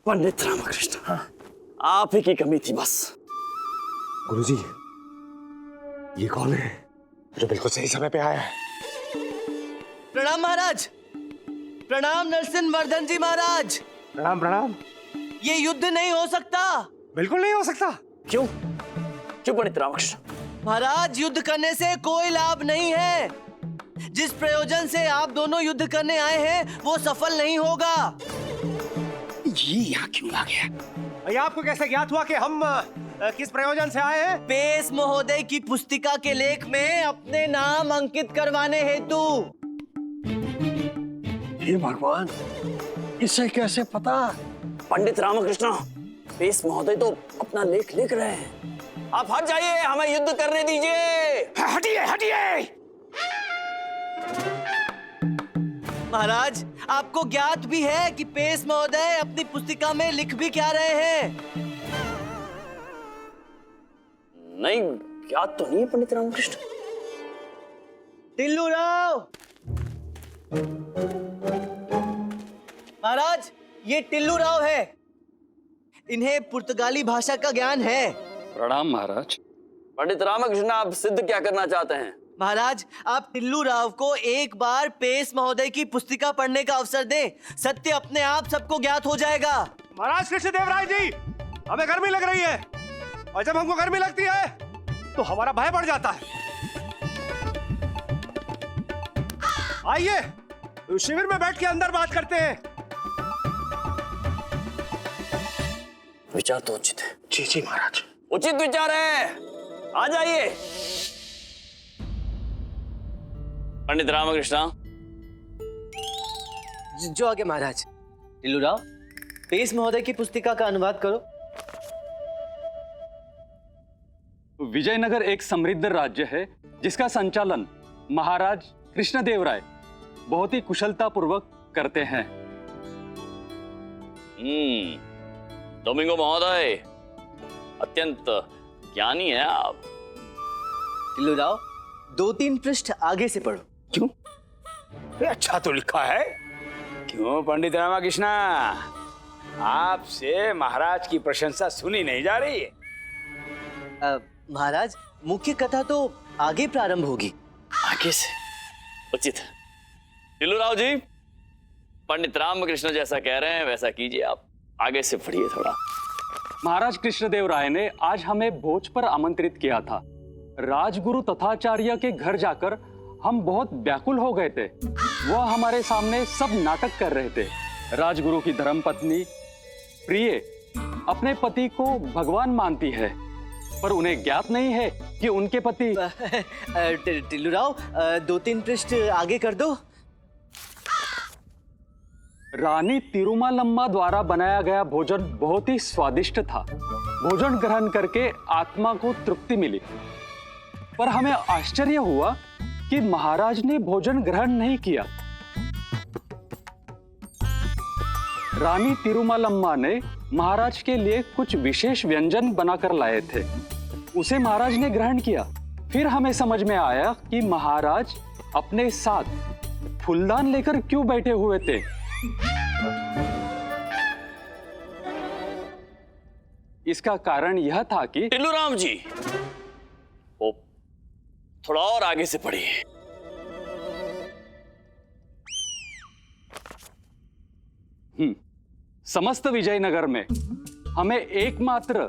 पंडित रामकृष्ण, हाँ, आप ही की कमी थी बस। गुरुजी, ये कौन है जो बिल्कुल सही समय पे आया है? प्रणाम महाराज। प्रणाम नरसिंह वर्धन जी महाराज। प्रणाम प्रणाम। ये युद्ध नहीं हो सकता। बिल्कुल नहीं हो सकता। क्यों क्यों पंडित रामकृष्ण? महाराज, युद्ध करने से कोई लाभ नहीं है। जिस प्रयोजन से आप दोनों युद्ध करने आए हैं वो सफल नहीं होगा। ये यहाँ क्यों आ गया? भैया, आपको कैसे ज्ञात हुआ कि हम किस प्रयोजन से आए हैं? पेस महोदय की पुस्तिका के लेख में अपने नाम अंकित करवाने हेतु। हे भगवान, इसे कैसे पता? पंडित रामकृष्ण, पेस महोदय तो अपना लेख लिख रहे हैं। आप हट जाइए, हमें युद्ध करने दीजिए। हटिए हटिए। महाराज, आपको ज्ञात भी है कि पेस महोदय अपनी पुस्तिका में लिख भी क्या रहे हैं? नहीं, ज्ञात तो नहीं पंडित रामकृष्ण। टिल्लू राव। महाराज, ये टिल्लू राव है। इन्हें पुर्तगाली भाषा का ज्ञान है। प्रणाम महाराज। पंडित रामकृष्ण, आप सिद्ध क्या करना चाहते हैं? महाराज, आप टिल्लू राव को एक बार पेस महोदय की पुस्तिका पढ़ने का अवसर दें। सत्य अपने आप सबको ज्ञात हो जाएगा। महाराज कृष्णदेव राय जी, हमें गर्मी लग रही है, और जब हमको गर्मी लगती है तो हमारा भय बढ़ जाता है। आइए शिविर में बैठ के अंदर बात करते हैं। विचार तो उचित है। जी जी महाराज। उचित विचार है, आ जाइए। पंडित रामकृष्ण। जो आगे महाराज। टिल्लू राव, पेस महोदय की पुस्तिका का अनुवाद करो। विजयनगर एक समृद्ध राज्य है जिसका संचालन महाराज कृष्णदेव राय बहुत ही कुशलता पूर्वक करते हैं। डोमिंगो महोदय, अत्यंत ज्ञानी है आप। टिल्लू राव, 2-3 पृष्ठ आगे से पढ़ो। क्यों? अच्छा तो लिखा है। क्यों पंडित रामकृष्ण, आपसे महाराज की प्रशंसा सुनी नहीं जा रही है? महाराज, मुख्य कथा तो आगे प्रारंभ होगी। आगे से उचित है। टिल्लू राव जी, पंडित रामकृष्ण जैसा कह रहे हैं वैसा कीजिए। आप आगे से पढ़िए थोड़ा। महाराज कृष्णदेव राय ने आज हमें भोज पर आमंत्रित किया था। राजगुरु तथाचार्य के घर जाकर हम बहुत व्याकुल हो गए थे। वह हमारे सामने सब नाटक कर रहे थे। राजगुरु की धर्मपत्नी प्रिय अपने पति को भगवान मानती है, पर उन्हें ज्ञात नहीं है कि उनके पति। टिल्लू राव, 2-3 पृष्ठ आगे कर दो। रानी तिरुमालम्मा द्वारा बनाया गया भोजन बहुत ही स्वादिष्ट था। भोजन ग्रहण करके आत्मा को तृप्ति मिली, पर हमें आश्चर्य हुआ कि महाराज ने भोजन ग्रहण नहीं किया। रानी तिरुमालम्मा ने महाराज के लिए कुछ विशेष व्यंजन बनाकर लाए थे। उसे महाराज ने ग्रहण किया। फिर हमें समझ में आया कि महाराज अपने साथ फूलदान लेकर क्यों बैठे हुए थे। इसका कारण यह था कि टिल्लू राम जी, ओ, थोड़ा और आगे से पढ़िए। समस्त विजयनगर में हमें एकमात्र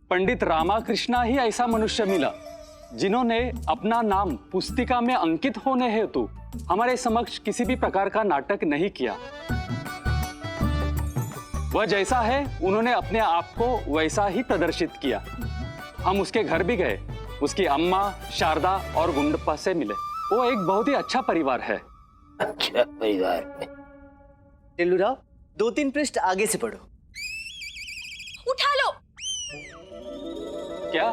पंडित रामकृष्ण ही ऐसा मनुष्य मिला जिन्होंने अपना नाम पुस्तिका में अंकित होने हेतु हमारे समक्ष किसी भी प्रकार का नाटक नहीं किया। वह जैसा है उन्होंने अपने आप को वैसा ही प्रदर्शित किया। हम उसके घर भी गए, उसकी अम्मा शारदा और गुंडप्पा से मिले। वो एक बहुत ही अच्छा परिवार है। अच्छा परिवार है। टिल्लू राव, 2-3 पृष्ठ आगे से पढ़ो। उठा लो। क्या?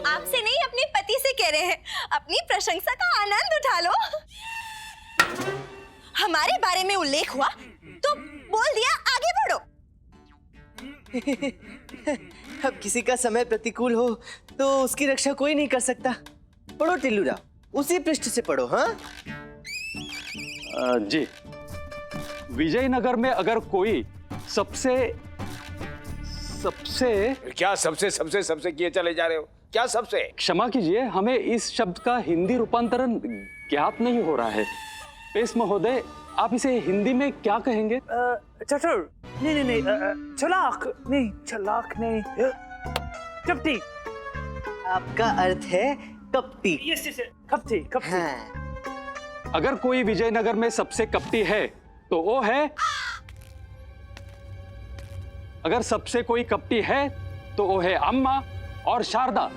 आपसे नहीं, अपने पति से कह रहे हैं। अपनी प्रशंसा का आनंद उठा लो। हमारे बारे में उल्लेख हुआ तो बोल दिया, आगे बढ़ो। अब किसी का समय प्रतिकूल हो तो उसकी रक्षा कोई नहीं कर सकता। पढ़ो टिल्लू राव, उसी पृष्ठ से पढ़ो। हाँ जी। विजयनगर में अगर कोई सबसे सबसे क्या सबसे सबसे सबसे किए चले जा रहे हो? क्या सबसे? क्षमा कीजिए, हमें इस शब्द का हिंदी रूपांतरण ज्ञात नहीं हो रहा है। पेश महोदय, आप इसे हिंदी में क्या कहेंगे? चतुर नहीं, चालाक नहीं, कपटी। आपका अर्थ है कपटी। यस, कपटी। हाँ। अगर कोई विजयनगर में सबसे कपटी है तो वो है, अगर सबसे कोई कपटी है तो वो है अम्मा और शारदा।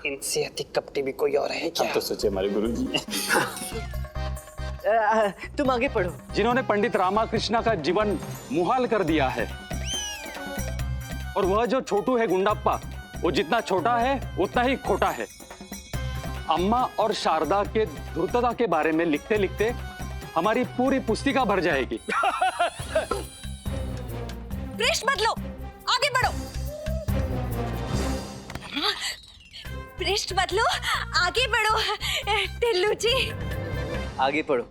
इनसे अधिक कपटी भी कोई और है क्या? तो सोचे हमारे गुरुजी। तुम आगे पढ़ो। जिन्होंने पंडित रामाकृष्ण का जीवन मुहाल कर दिया है। और वह जो छोटू है गुंडाप्पा, वो जितना छोटा है उतना ही खोटा है। अम्मा और शारदा के धूर्तता के बारे में लिखते लिखते हमारी पूरी पुस्तिका भर जाएगी। पृष्ठ बदलो, आगे बढ़ो। पृष्ठ बदलो, आगे बढ़ो। टिल्लू जी, आगे पढ़ो।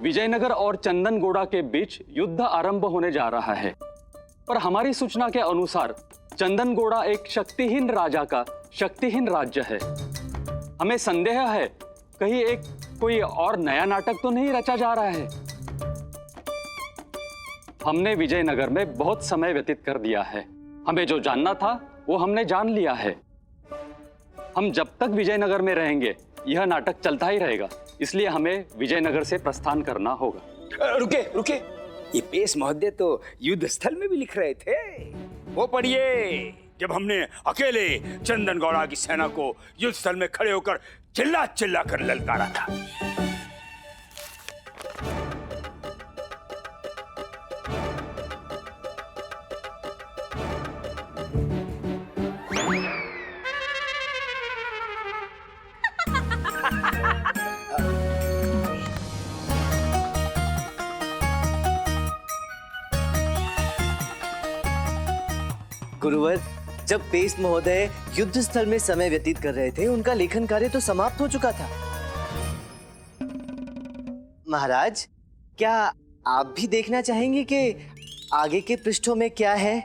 विजयनगर और चंदनगोड़ा के बीच युद्ध आरंभ होने जा रहा है, पर हमारी सूचना के अनुसार चंदनगोड़ा एक शक्तिहीन राजा का शक्तिहीन राज्य है। हमें संदेह है कहीं एक कोई और नया नाटक तो नहीं रचा जा रहा है। हमने विजयनगर में बहुत समय व्यतीत कर दिया है। हमें जो जानना था वो हमने जान लिया है। हम जब तक विजयनगर में रहेंगे यह नाटक चलता ही रहेगा, इसलिए हमें विजयनगर से प्रस्थान करना होगा। रुके, ये पेश महोदय तो युद्ध स्थल में भी लिख रहे थे। वो पढ़िए, जब हमने अकेले चंदनगौड़ा की सेना को युद्ध स्थल में खड़े होकर चिल्ला चिल्ला कर ललकारा था। गुरुवर, जब पेश महोदय युद्ध स्थल में समय व्यतीत कर रहे थे, उनका लेखन कार्य तो समाप्त हो चुका था। महाराज, क्या आप भी देखना चाहेंगे कि आगे के पृष्ठों में क्या है?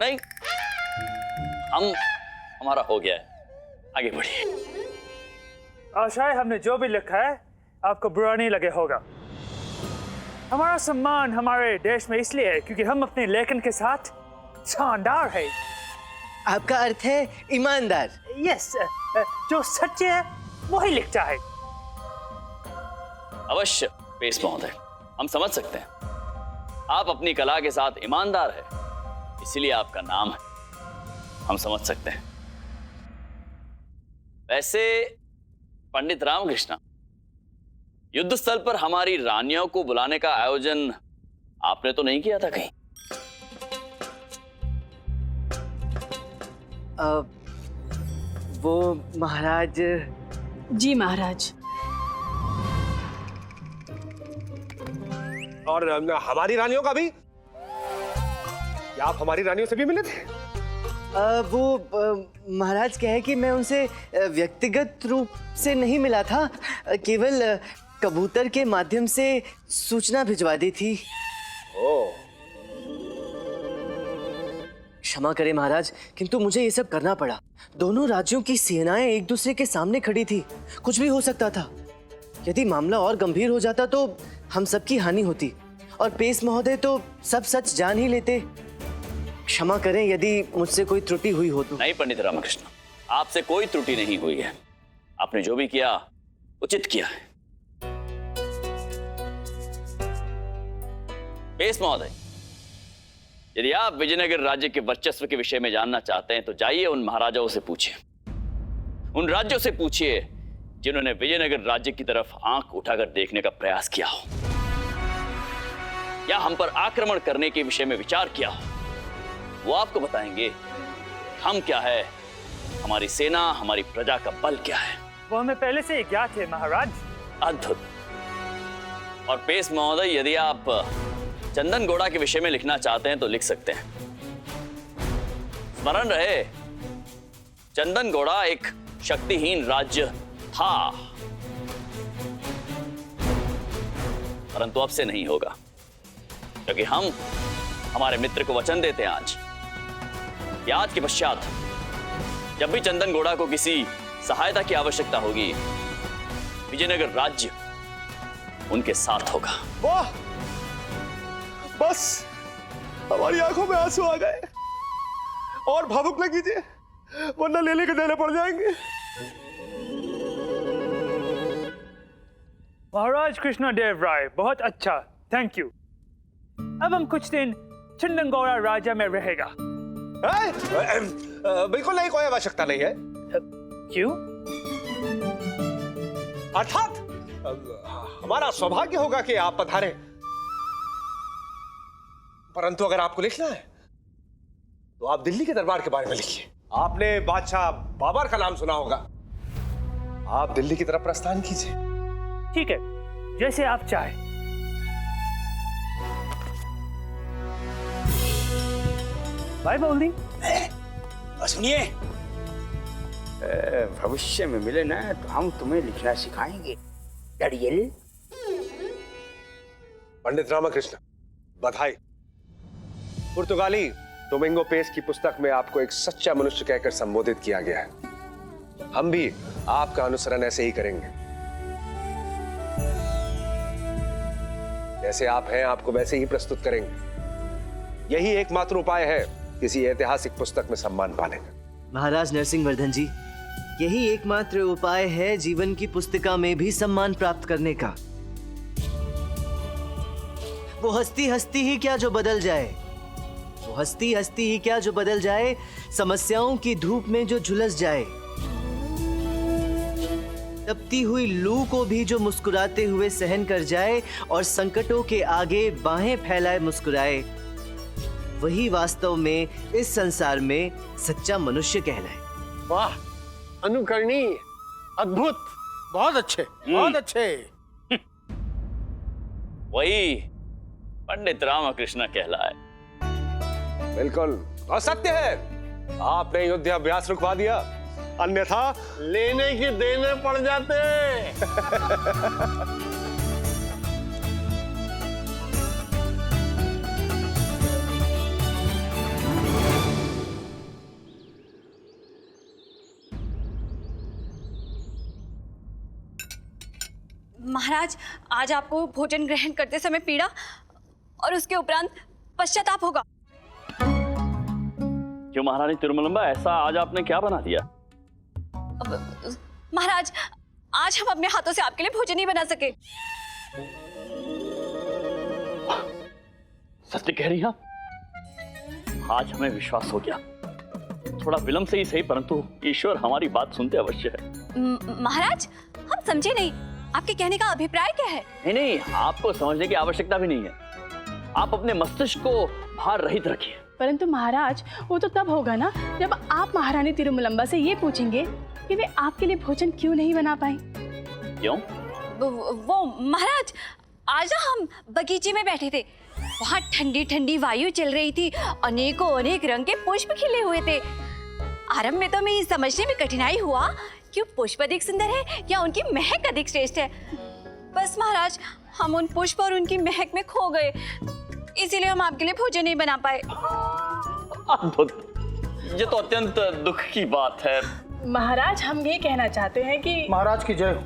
नहीं, हमारा हो गया है, आगे बढ़िए। आशा है हमने जो भी लिखा है आपको बुरा नहीं लगे होगा। हमारा सम्मान हमारे देश में इसलिए है क्योंकि हम अपने लेखन के साथ शानदार है। आपका अर्थ है ईमानदार। यस, जो सच्चे है वही लिखता है। अवश्य पेश महोदय, हम समझ सकते हैं आप अपनी कला के साथ ईमानदार है, इसीलिए आपका नाम है, हम समझ सकते हैं। वैसे पंडित रामकृष्ण, युद्ध स्थल पर हमारी रानियों को बुलाने का आयोजन आपने तो नहीं किया था कहीं? वो महाराज। जी महाराज। और हमारी रानियों का भी? क्या आप हमारी रानियों से भी मिले थे? महाराज कहे कि मैं उनसे व्यक्तिगत रूप से नहीं मिला था, केवल कबूतर के माध्यम से सूचना भिजवा दी थी। क्षमा करें महाराज, किंतु मुझे ये सब करना पड़ा। दोनों राज्यों की सेनाएं एक दूसरे के सामने खड़ी थी, कुछ भी हो सकता था। यदि मामला और गंभीर हो जाता तो हम सबकी हानि होती, और पेश महोदय तो सब सच जान ही लेते। क्षमा करें यदि मुझसे कोई त्रुटि हुई हो तो। नहीं पंडित रामकृष्ण, आपसे कोई त्रुटि नहीं हुई है। आपने जो भी किया उचित किया है। पेश महोदय, यदि आप विजयनगर राज्य के वर्चस्व के विषय में जानना चाहते हैं तो जाइए उन महाराजाओं से पूछिए, उन राज्यों से पूछिए जिन्होंने विजयनगर राज्य की तरफ आंख उठाकर देखने का प्रयास किया हो या हम पर आक्रमण करने के विषय में विचार किया हो। वो आपको बताएंगे हम क्या है, हमारी सेना, हमारी प्रजा का बल क्या है। वो हमें पहले से ही ज्ञात है महाराज। अद्भुत। और पेश महोदय, यदि आप चंदनगोड़ा के विषय में लिखना चाहते हैं तो लिख सकते हैं। स्मरण रहे, चंदनगोड़ा एक शक्तिहीन राज्य था, परंतु अब से नहीं होगा, क्योंकि हम हमारे मित्र को वचन देते हैं आज कि आज के पश्चात जब भी चंदन घोड़ा को किसी सहायता की आवश्यकता होगी, विजयनगर राज्य उनके साथ होगा। वाह, बस हमारी आंखों में आंसू आ गए। और भावुक न कीजिए, वरना लेने के देने पड़ जाएंगे। महाराज कृष्णदेव राय, बहुत अच्छा, थैंक यू। अब हम कुछ दिन चंदनगौड़ा राज्य में रहेगा। बिल्कुल नहीं, कोई आवश्यकता नहीं है। क्यों? अर्थात हमारा सौभाग्य होगा कि आप पधारें, परंतु अगर आपको लिखना है तो आप दिल्ली के दरबार के बारे में लिखिए। आपने बादशाह बाबर का नाम सुना होगा, आप दिल्ली की तरफ प्रस्थान कीजिए। ठीक है, जैसे आप चाहें। बाय बोल दी। सुनिए, भविष्य में मिले ना तो हम तुम्हें लिखना सिखाएंगे। डरियल। पंडित रामकृष्ण, बधाई। पुर्तगाली डोमिंगो पेस की पुस्तक में आपको एक सच्चा मनुष्य कहकर संबोधित किया गया है। हम भी आपका अनुसरण ऐसे ही करेंगे। जैसे आप हैं, आपको वैसे ही प्रस्तुत करेंगे। यही एकमात्र उपाय है किसी ऐतिहासिक पुस्तक में सम्मान पाने का। महाराज नरसिंह वर्धन जी, यही एकमात्र उपाय है जीवन की पुस्तिका में भी सम्मान प्राप्त करने का। वो हस्ती हस्ती ही क्या जो बदल जाए, वो हस्ती हस्ती ही क्या जो बदल जाए, समस्याओं की धूप में जो झुलस जाए, तपती हुई लू को भी जो मुस्कुराते हुए सहन कर जाए और संकटों के आगे बाहें फैलाए मुस्कुराए, वही वास्तव में इस संसार में सच्चा मनुष्य कहलाए। वाह, अनुकरणीय, अद्भुत, बहुत अच्छे, बहुत अच्छे। वही पंडित रामकृष्ण कहलाए। बिल्कुल, और सत्य है। आपने युद्धाभ्यास रुकवा दिया, अन्यथा लेने की देने पड़ जाते। महाराज, आज आपको भोजन ग्रहण करते समय पीड़ा और उसके उपरांत पश्चाताप होगा। क्यों महारानी तिरुमलंबा, ऐसा आज आपने क्या बना दिया? महाराज, आज हम अपने हाथों से आपके लिए भोजन नहीं बना सके। सत्य कह रही हैं? आज हमें विश्वास हो गया। थोड़ा विलंब से ही सही, परंतु ईश्वर हमारी बात सुनते अवश्य है। महाराज, हम समझे नहीं, आपके कहने का अभिप्राय क्या है? नहीं, आपको समझने की आवश्यकता भी नहीं है। आप अपने मस्तिष्क को भार रहित रखिए। परंतु महाराज, वो तो तब होगा ना जब आप महारानी तिरुमलंबा से ये पूछेंगे कि वे आपके लिए भोजन क्यों नहीं बना पाई। क्यों? वो महाराज, आज ना हम बगीचे में बैठे थे, वहाँ ठंडी ठंडी वायु चल रही थी, अनेकों अनेक रंग के पुष्प खिले हुए थे। आरंभ में तो हमें समझने में कठिनाई हुआ कि पुष्प अधिक सुंदर है या उनकी महक अधिक श्रेष्ठ है। बस महाराज, हम उन पुष्प और उनकी महक में खो गए, इसीलिए हम आपके लिए भोजन नहीं बना पाए। अद्भुत, ये तो अत्यंत दुख की बात है। महाराज, हम ये कहना चाहते हैं कि महाराज की जय हो।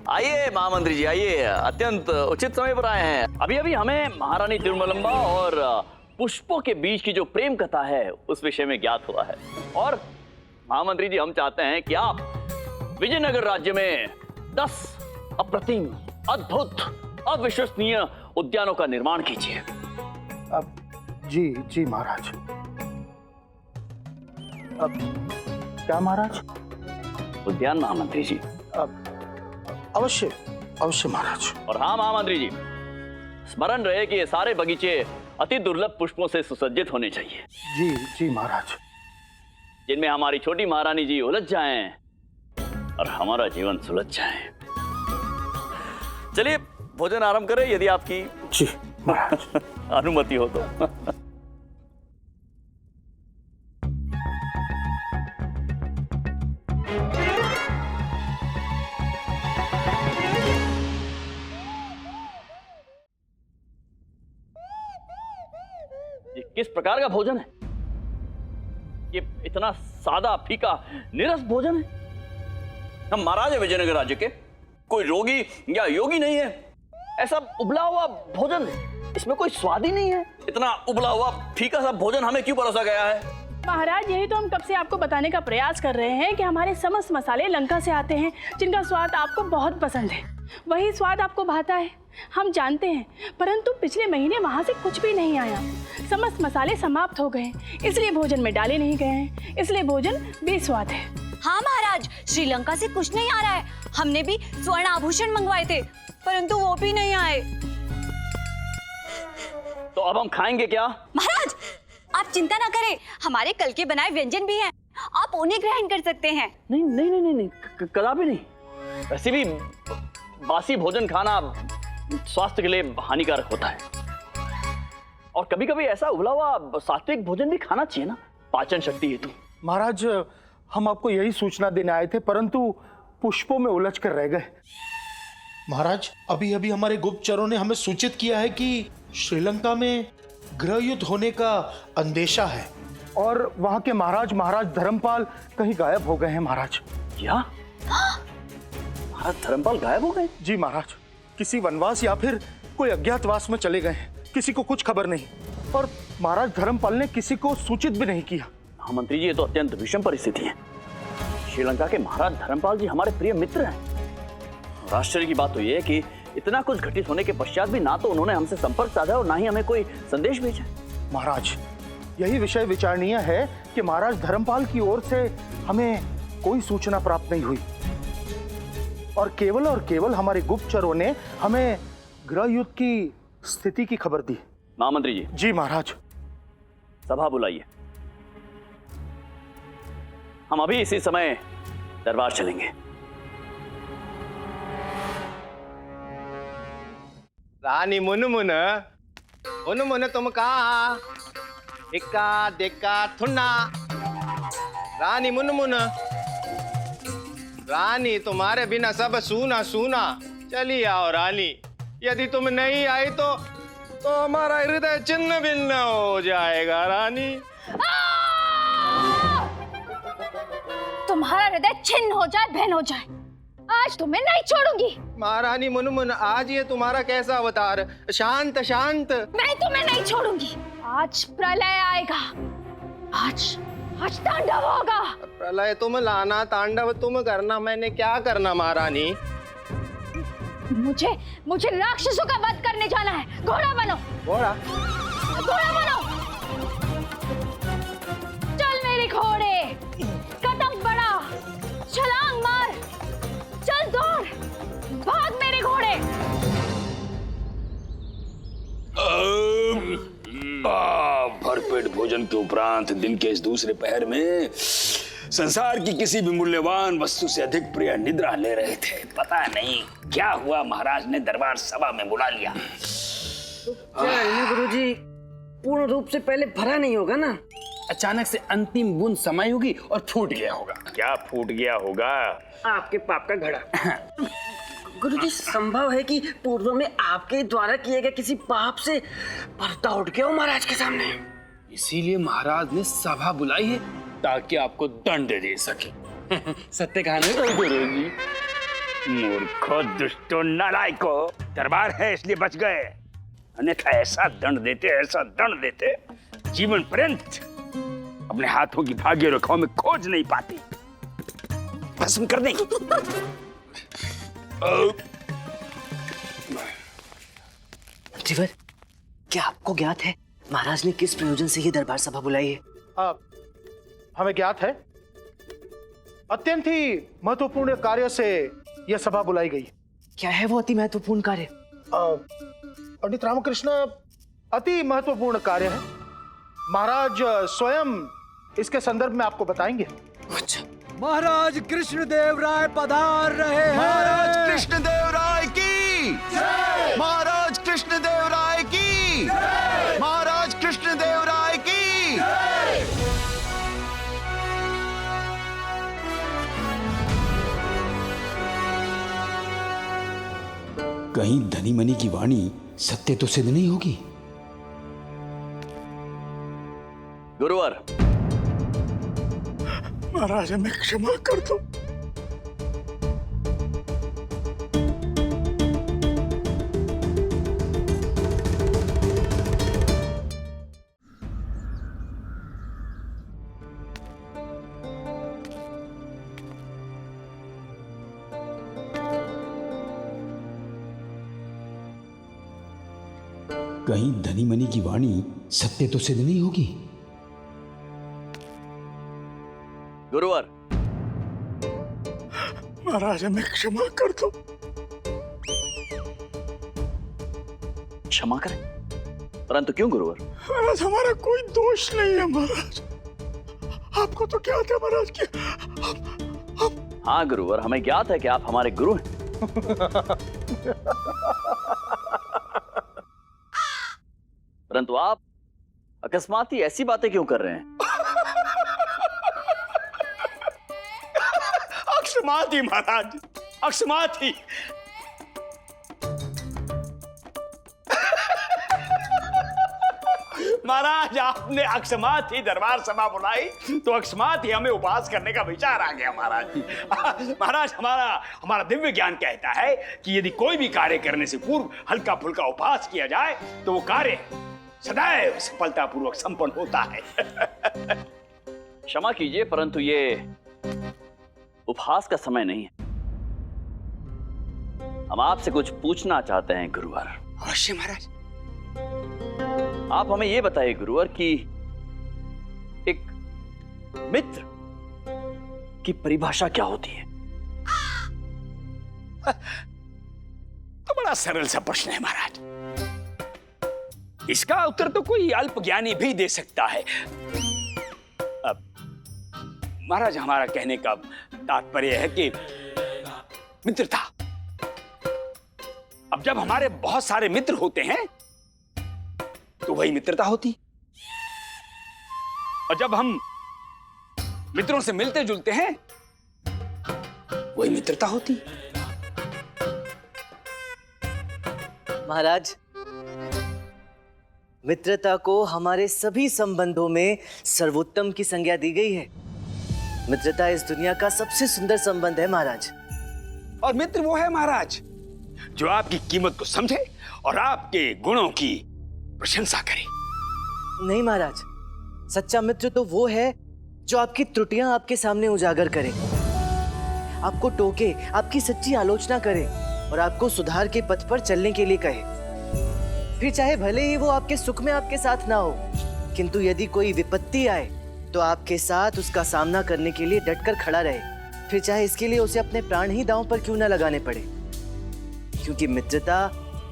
आइए महामंत्री जी, आइए, अत्यंत उचित समय पर आए हैं। अभी अभी हमें महारानी तिरुमलंबा और पुष्पों के बीच की जो प्रेम कथा है उस विषय में ज्ञात हुआ है। और महामंत्री जी, हम चाहते हैं कि आप विजयनगर राज्य में 10 अप्रतिम, अद्भुत, अविश्वसनीय उद्यानों का निर्माण कीजिए। अब जी महाराज। अब क्या महाराज? उद्यान महामंत्री जी। अवश्य अवश्य महाराज। और हाँ महामंत्री जी, स्मरण रहे कि ये सारे बगीचे अति दुर्लभ पुष्पों से सुसज्जित होने चाहिए। जी महाराज। जिनमें हमारी छोटी महारानी जी उलझ जाएं और हमारा जीवन सुलझ जाए। चलिए भोजन आरंभ करें, यदि आपकी जी महाराज अनुमति हो तो। किस प्रकार का भोजन है? ये इतना सादा फीका निरस भोजन है। हम महाराज है विजयनगर राज्य के, कोई रोगी या योगी नहीं है। ऐसा उबला हुआ भोजन, इसमें कोई स्वाद ही नहीं है। इतना उबला हुआ फीका सा भोजन हमें क्यों परोसा गया है? महाराज, यही तो हम कब से आपको बताने का प्रयास कर रहे हैं कि हमारे समस्त मसाले लंका से आते हैं, जिनका स्वाद आपको बहुत पसंद है। वही स्वाद आपको भाता है, हम जानते हैं, परंतु पिछले महीने वहाँ से कुछ भी नहीं आया। समस्त मसाले समाप्त हो गए, इसलिए भोजन में डाले नहीं गए हैं, इसलिए भोजन बेस्वाद है। हाँ महाराज, श्रीलंका से कुछ नहीं आ रहा है। हमने भी स्वर्ण आभूषण मंगवाए थे, परंतु वो भी नहीं आए। तो अब हम खाएंगे क्या? महाराज, आप चिंता ना करें, हमारे कल के बनाए व्यंजन भी हैं, आप उन्हें ग्रहण कर सकते हैं। नहीं नहीं नहीं नहीं, कदापि नहीं। वैसे भी बासी भोजन खाना स्वास्थ्य के लिए हानिकारक होता है, और कभी कभी ऐसा उबला हुआ सात्विक भोजन भी खाना चाहिए ना, पाचन शक्ति हेतु। महाराज, हम आपको यही सूचना देने आए थे, परंतु पुष्पों में उलझ कर रह गए। महाराज, अभी अभी हमारे गुप्तचरों ने हमें सूचित किया है कि श्रीलंका में गृह युद्ध होने का अंदेशा है, और वहां के महाराज धर्मपाल कहीं गायब हो गए हैं महाराज। क्या? महाराज धर्मपाल गायब हो गए? जी महाराज, किसी वनवास या फिर कोई अज्ञातवास में चले गए हैं, किसी को कुछ खबर नहीं, और महाराज धर्मपाल ने किसी को सूचित भी नहीं किया। हाँ मंत्री जी, ये तो अत्यंत विषम परिस्थिति है। श्रीलंका के महाराज धर्मपाल जी हमारे प्रिय मित्र हैं। आश्चर्य की बात तो ये है कि इतना कुछ घटित होने के पश्चात भी ना तो उन्होंने हमसे संपर्क साधा और ना ही हमें कोई संदेश भेजा। महाराज, यही विषय विचारणीय है कि महाराज धर्मपाल की ओर से हमें कोई सूचना प्राप्त नहीं हुई, और केवल हमारे गुप्तचरों ने हमें गृह युद्ध की स्थिति की खबर दी। महामंत्री जी। जी महाराज। सभा बुलाइए, हम अभी इसी समय दरबार चलेंगे। रानी मुनमुन, मुनमुन तुम कहाँ? इक्का दिक्का थुन्ना। रानी मुनमुन, रानी तुम्हारे बिना सब सूना सूना। चली आओ रानी, यदि तुम नहीं आई तो हमारा हृदय छिन्न भिन्न हो जाएगा रानी। तुम्हारा हृदय छिन्न हो जाए, भिन्न हो जाए, आज तुम्हें नहीं छोड़ूंगी। महारानी मुनमुन, आज ये तुम्हारा कैसा अवतार? शांत शांत। मैं तुम्हें नहीं छोड़ूंगी। आज प्रलय आएगा, आज तांडव होगा। प्रलय तुम लाना, तांडव तुम करना, मैंने क्या करना महारानी? मुझे राक्षसों का वध करने जाना है। घोड़ा बनो। घोड़ा बनो। चल मेरे घोड़े, कदम बढ़ा, छलांग मार, चल दौड़, भाग मेरे घोड़े। भरपेट भोजन के उपरांत दिन के इस दूसरे पहर में संसार की किसी भी मूल्यवान वस्तु से अधिक प्रिय निद्रा ले रहे थे। पता नहीं क्या हुआ, महाराज ने दरबार सभा में बुला लिया। गुरुजी, पूर्ण रूप से पहले भरा नहीं होगा ना? अचानक से अंतिम बूंद समय होगी और फूट गया होगा। क्या फूट गया होगा? आपके पाप का घड़ा। गुरुजी, संभव है कि पूर्व में आपके द्वारा किए गए किसी पाप से पर्दा उठ गया हो महाराज के सामने। इसीलिए महाराज ने सभा बुलाई है ताकि आपको दंड दे सके। सत्य कहानी तो गुरुजी। मूर्खो, दुष्टो, नालायको, दरबार है इसलिए बच गए, अन्यथा ऐसा दंड देते जीवन पर्यंत अपने हाथों की भाग्य रेखाओं में खोज नहीं पाते, भस्म कर देंगे। मंत्रीवर, क्या आपको ज्ञात है महाराज ने किस प्रयोजन से ये दरबार सभा बुलाई है? हमें ज्ञात है, अत्यंत ही महत्वपूर्ण कार्य से यह सभा बुलाई गई। क्या है वो अति महत्वपूर्ण कार्य? पंडित रामकृष्ण, अति महत्वपूर्ण कार्य है। महाराज स्वयं इसके संदर्भ में आपको बताएंगे। अच्छा। महाराज कृष्णदेव राय पधार रहे हैं। महाराज कृष्णदेव राय की जय। महाराज कृष्णदेव राय की जय। महाराज कृष्णदेव राय की जय। कहीं धनी मनी की वाणी सत्य तो सिद्ध नहीं होगी? गुरुवर, महाराज हमें क्षमा कर दो। कहीं धनी मनी की वाणी सत्य तो सिद्ध नहीं होगी। गुरुवर, महाराज हमें क्षमा कर दो। क्षमा करें? परंतु क्यों गुरुवर? महाराज हमारा कोई दोष नहीं है महाराज। आपको तो क्या था महाराज कि हाँ गुरुवर, हमें ज्ञात है कि आप हमारे गुरु हैं। परंतु आप अकस्मात ही ऐसी बातें क्यों कर रहे हैं? अकस्मात ही महाराज, अकस्मात ही। महाराज आपने अकस्मात ही दरबार सभा बुलाई तो अकस्मात ही हमें उपवास करने का विचार आ गया महाराज। महाराज हमारा दिव्य ज्ञान कहता है कि यदि कोई भी कार्य करने से पूर्व हल्का फुल्का उपवास किया जाए तो वो कार्य सदैव सफलतापूर्वक संपन्न होता है। क्षमा कीजिए, परंतु ये उपहास का समय नहीं है। हम आपसे कुछ पूछना चाहते हैं गुरुवर। अवश्य महाराज। आप हमें ये बताइए गुरुवर कि एक मित्र की परिभाषा क्या होती है? तो बड़ा सरल सा प्रश्न है महाराज। इसका उत्तर तो कोई अल्पज्ञानी भी दे सकता है। अब महाराज हमारा कहने का तात्पर्य है कि मित्रता। अब जब हमारे बहुत सारे मित्र होते हैं तो वही मित्रता होती, और जब हम मित्रों से मिलते जुलते हैं वही मित्रता होती। महाराज, मित्रता को हमारे सभी संबंधों में सर्वोत्तम की संज्ञा दी गई है। मित्रता इस दुनिया का सबसे सुंदर संबंध है महाराज। और मित्र वो है महाराज जो आपकी कीमत को समझे और आपके गुणों की प्रशंसा करे। नहीं महाराज, सच्चा मित्र तो वो है जो आपकी त्रुटियां आपके सामने उजागर करे, आपको टोके, आपकी सच्ची आलोचना करे और आपको सुधार के पथ पर चलने के लिए कहे। फिर चाहे भले ही वो आपके सुख में आपके साथ ना हो, किंतु यदि कोई विपत्ति आए तो आपके साथ उसका सामना करने के लिए डटकर खड़ा रहे, फिर चाहे इसके लिए उसे अपने प्राण ही दांव पर क्यों ना लगाने पड़े। क्योंकि मित्रता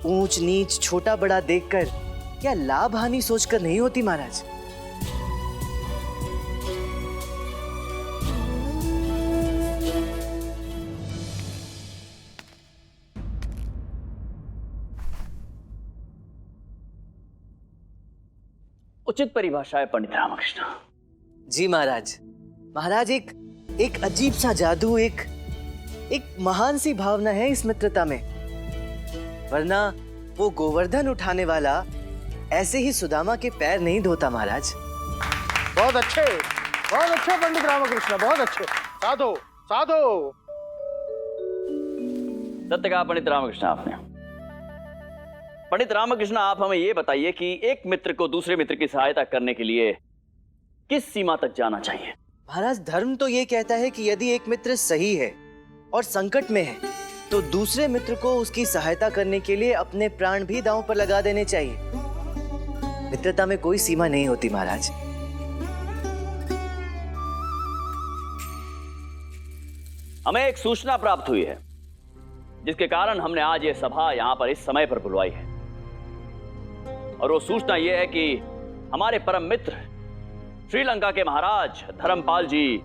ऊंच नीच छोटा बड़ा देखकर या लाभ हानि सोचकर नहीं होती महाराज। उचित परिभाषा है पंडित रामकृष्ण। जी महाराज। महाराज, एक अजीब सा जादू, एक महान सी भावना है इस मित्रता में। वरना वो गोवर्धन उठाने वाला ऐसे ही सुदामा के पैर नहीं धोता महाराज। बहुत अच्छे पंडित रामकृष्ण, बहुत अच्छे। साधो साधो। सत्य कहा पंडित रामकृष्ण आपने। पंडित रामकृष्ण, आप हमें यह बताइए कि एक मित्र को दूसरे मित्र की सहायता करने के लिए किस सीमा तक जाना चाहिए? महाराज, धर्म तो ये कहता है कि यदि एक मित्र सही है और संकट में है तो दूसरे मित्र को उसकी सहायता करने के लिए अपने प्राण भी दांव पर लगा देने चाहिए। मित्रता में कोई सीमा नहीं होती महाराज। हमें एक सूचना प्राप्त हुई है जिसके कारण हमने आज ये सभा यहां पर इस समय पर बुलवाई है, और वो सूचना ये है कि हमारे परम मित्र श्रीलंका के महाराज धर्मपाल जी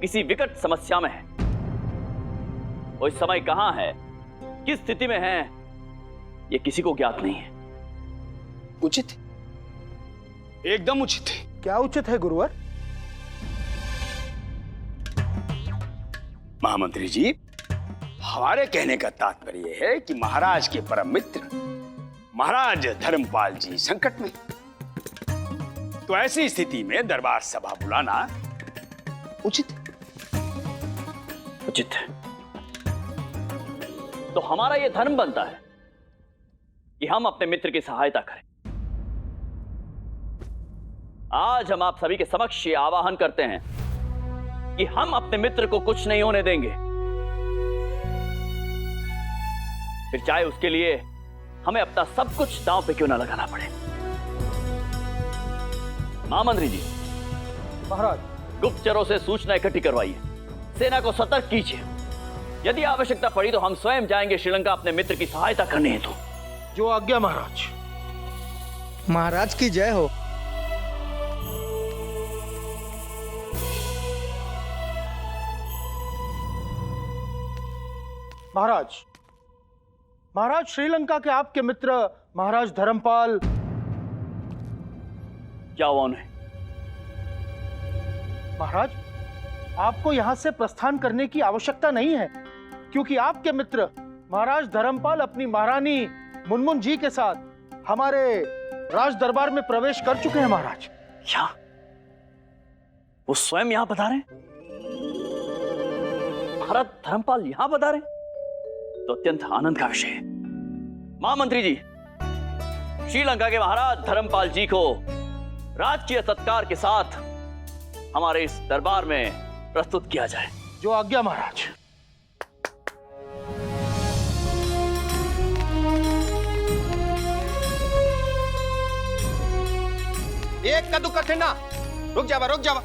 किसी विकट समस्या में हैं। वो इस समय कहां है, किस स्थिति में हैं, ये किसी को ज्ञात नहीं है। उचित, एकदम उचित है। क्या उचित है गुरुवर? महामंत्री जी, हमारे कहने का तात्पर्य है कि महाराज के परम मित्र महाराज धर्मपाल जी संकट में। तो ऐसी स्थिति में दरबार सभा बुलाना उचित है। तो हमारा यह धर्म बनता है कि हम अपने मित्र की सहायता करें। आज हम आप सभी के समक्ष ये आवाहन करते हैं कि हम अपने मित्र को कुछ नहीं होने देंगे, फिर चाहे उसके लिए हमें अपना सब कुछ दांव पे क्यों ना लगाना पड़े। महामंत्री जी, महाराज, गुप्तचरों से सूचना इकट्ठी करवाइए, सेना को सतर्क कीजिए। यदि आवश्यकता पड़ी तो हम स्वयं जाएंगे श्रीलंका अपने मित्र की सहायता करने हेतु। जो आज्ञा महाराज। महाराज की जय हो। महाराज, महाराज, श्रीलंका के आपके मित्र महाराज धर्मपाल। क्या हुआ उन्हें? महाराज, आपको यहां से प्रस्थान करने की आवश्यकता नहीं है, क्योंकि आपके मित्र महाराज धर्मपाल अपनी महारानी मुनमुन जी के साथ हमारे राज दरबार में प्रवेश कर चुके हैं। महाराज, क्या वो स्वयं यहां पधारे? महाराज धर्मपाल यहां पधारे तो अत्यंत आनंद का विषय है। महामंत्री जी, श्रीलंका के महाराज धर्मपाल जी को राजकीय सत्कार के साथ हमारे इस दरबार में प्रस्तुत किया जाए। जो आज्ञा महाराज। एक कदू कठिन ना, रुक जावा, रुक जावा।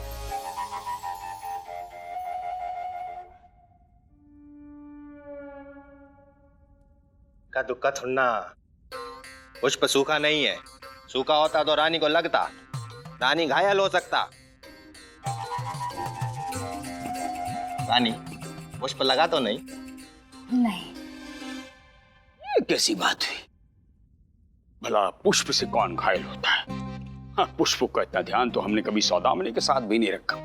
कदू कठिन, पुष्प सूखा नहीं है। सूखा होता तो रानी को लगता, रानी घायल हो सकता। रानी, पुष्प लगा तो नहीं? नहीं। ये कैसी बात हुई? भला पुष्प से कौन घायल होता है? हाँ, पुष्प का इतना ध्यान तो हमने कभी सौदामिनी के साथ भी नहीं रखा।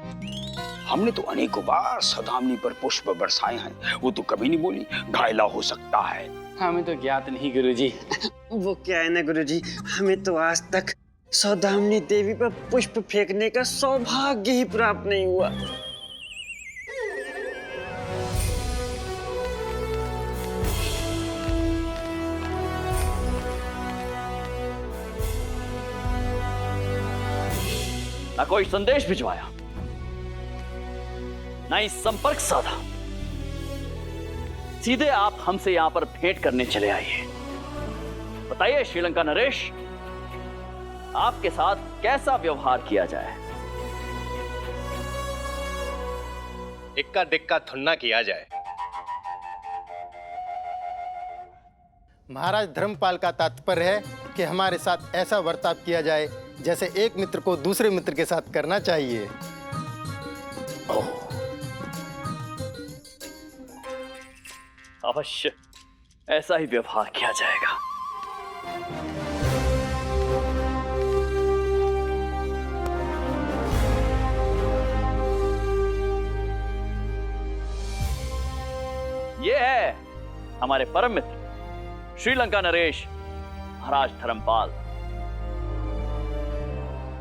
हमने तो अनेकों बार सौदामिनी पर पुष्प बरसाए हैं, वो तो कभी नहीं बोली घायला हो सकता है। हमें तो ज्ञात नहीं गुरुजी। वो क्या है ना गुरुजी, हमें तो आज तक सौदामिनी देवी पर पुष्प फेंकने का सौभाग्य ही प्राप्त नहीं हुआ। ना कोई संदेश भिजवाया, ना ही संपर्क साधा, सीधे आप हमसे यहां पर भेंट करने चले आइए। बताइए श्रीलंका नरेश, आपके साथ कैसा व्यवहार किया जाए? इक्का दिक्का थुन्ना किया जाए। महाराज धर्मपाल का तात्पर्य है कि हमारे साथ ऐसा बर्ताव किया जाए जैसे एक मित्र को दूसरे मित्र के साथ करना चाहिए। अवश्य ऐसा ही व्यवहार किया जाएगा। ये है हमारे परम मित्र श्रीलंका नरेश महाराज धर्मपाल।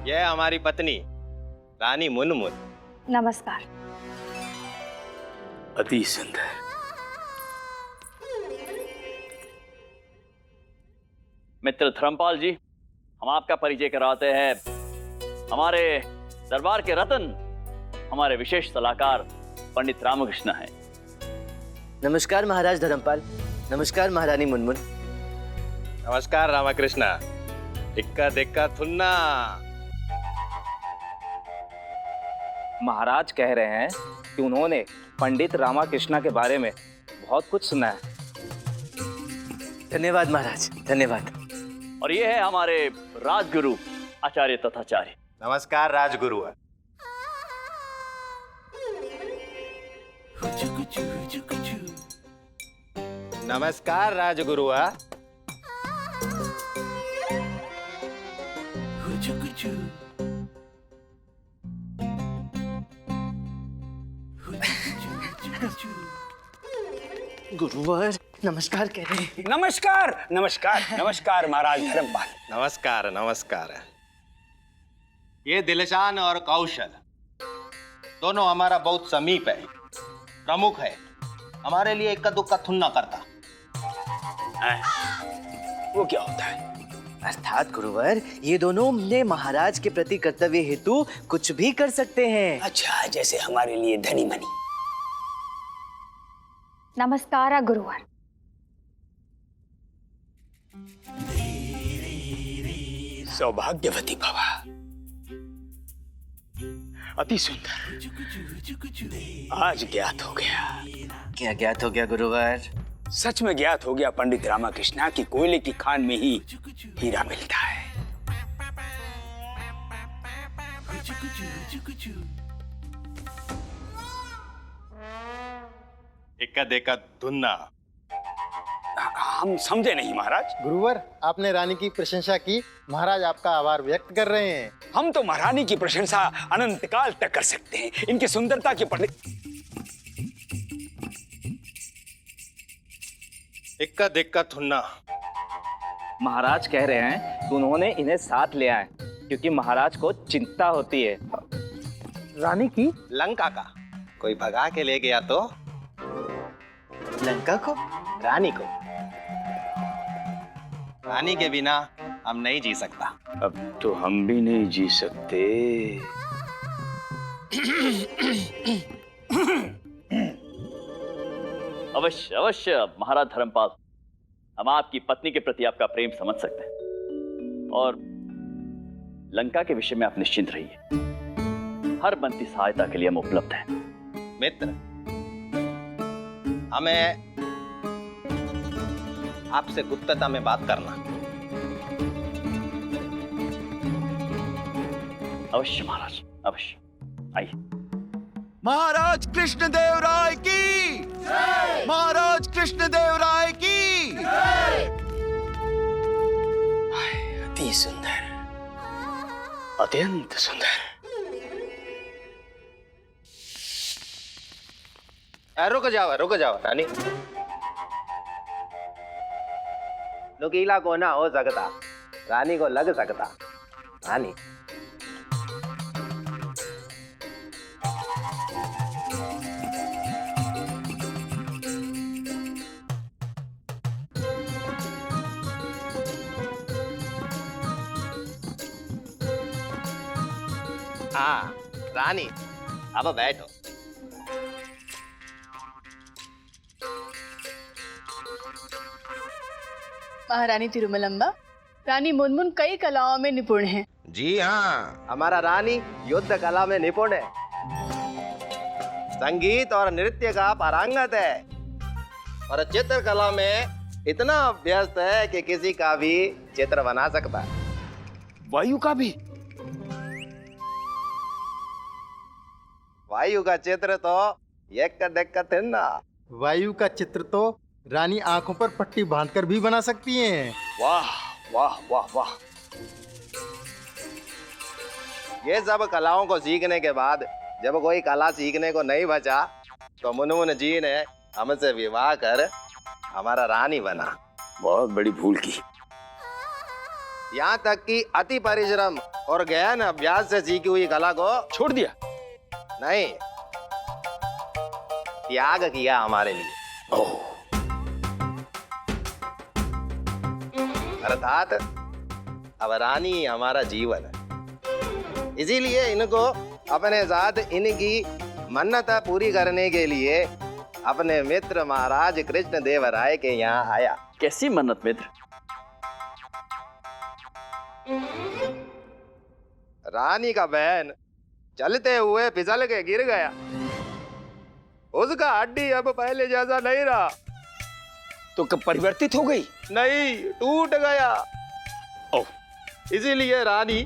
यह हमारी पत्नी रानी मुनमुन। नमस्कार। अति सुंदर। मित्र धर्मपाल जी, हम आपका परिचय कराते हैं। हमारे दरबार के रत्न हमारे विशेष सलाहकार पंडित रामकृष्ण हैं। नमस्कार महाराज धर्मपाल। नमस्कार महारानी मुनमुन। नमस्कार रामकृष्ण। इक्का दिक्का थुन्ना। महाराज कह रहे हैं कि उन्होंने पंडित रामकृष्ण के बारे में बहुत कुछ सुना है। धन्यवाद महाराज, धन्यवाद। और ये है हमारे राजगुरु आचार्य तथाचार्य। नमस्कार राजगुरु। नमस्कार राजगुरु। गुरुवर नमस्कार कह रहे हैं। नमस्कार नमस्कार नमस्कार महाराज धर्मपाल। नमस्कार नमस्कार। ये दिलशान और कौशल दोनों हमारा बहुत समीप है, प्रमुख है। हमारे लिए इक्का दुक्का थुन्ना करता। वो क्या होता है? अर्थात गुरुवर, ये दोनों अपने महाराज के प्रति कर्तव्य हेतु कुछ भी कर सकते हैं। अच्छा, जैसे हमारे लिए धनी मनी। नमस्कार गुरुवर। सौभाग्यवती भवा। अति सुंदर। आज ज्ञात हो गया। क्या ज्ञात हो गया गुरुवर? सच में ज्ञात हो गया पंडित रामाकृष्णा की कोयले की खान में ही हीरा मिलता है। इक्का देखा धुन्ना। हम समझे नहीं महाराज। गुरुवर, आपने रानी की प्रशंसा की, महाराज आपका आभार व्यक्त कर रहे हैं। हम तो महारानी की प्रशंसा अनंत काल तक कर सकते हैं। इनकी सुंदरता के पंडित। इक्का देखा थुन्ना। महाराज कह रहे हैं कि उन्होंने इन्हें साथ ले आए क्योंकि महाराज को चिंता होती है। रानी की? लंका का कोई भगा के ले गया तो? लंका को? रानी को। रानी के बिना हम नहीं जी सकता। अब तो हम भी नहीं जी सकते। अवश्य अवश्य महाराज धर्मपाल, हम आपकी पत्नी के प्रति आपका प्रेम समझ सकते हैं और लंका के विषय में आप निश्चिंत रहिए। हर बनती सहायता के लिए हम उपलब्ध हैं। मित्र, हमें आपसे गुप्तता में बात करना। अवश्य महाराज, अवश्य। आइए। महाराज कृष्णदेव राय की जय! महाराज कृष्णदेव राय की जय! अति सुंदर, अत्यंत सुंदर। रुक जाओ रानी। नुकीला को ना हो सकता, रानी को लग सकता। रानी हाँ, रानी अब बैठो। महारानी तिरुमलम्बा, रानी मुनमुन कई कलाओं में निपुण है। जी हाँ, हमारा रानी युद्ध कला में निपुण है, संगीत और नृत्य का पारंगत है और चित्र कला में इतना व्यस्त है कि किसी का भी चित्र बना सकता है। वायु का भी? वायु का चित्र तो एक दिक्कत है ना। वायु का चित्र तो रानी आंखों पर पट्टी बांधकर भी बना सकती हैं। वाह वाह वाह वाह। ये सब कलाओं को सीखने के बाद जब कोई कला सीखने को नहीं बचा तो मुनमुन जी ने हमसे विवाह कर हमारा रानी बना। बहुत बड़ी भूल की। यहाँ तक कि अति परिश्रम और गहन अभ्यास से सीखी हुई कला को छोड़ दिया? नहीं, त्याग किया हमारे लिए। ओह। अर्थात अब रानी हमारा जीवन है। इसीलिए इनको अपने साथ इनकी मन्नत पूरी करने के लिए अपने मित्र महाराज कृष्णदेव राय के यहाँ आया। कैसी मन्नत मित्र? रानी का बहन चलते हुए फिसल के गिर गया। उसका हड्डी अब पहले जैसा नहीं रहा। तो कब परिवर्तित हो गई? नहीं, टूट गया। ओह। इसीलिए रानी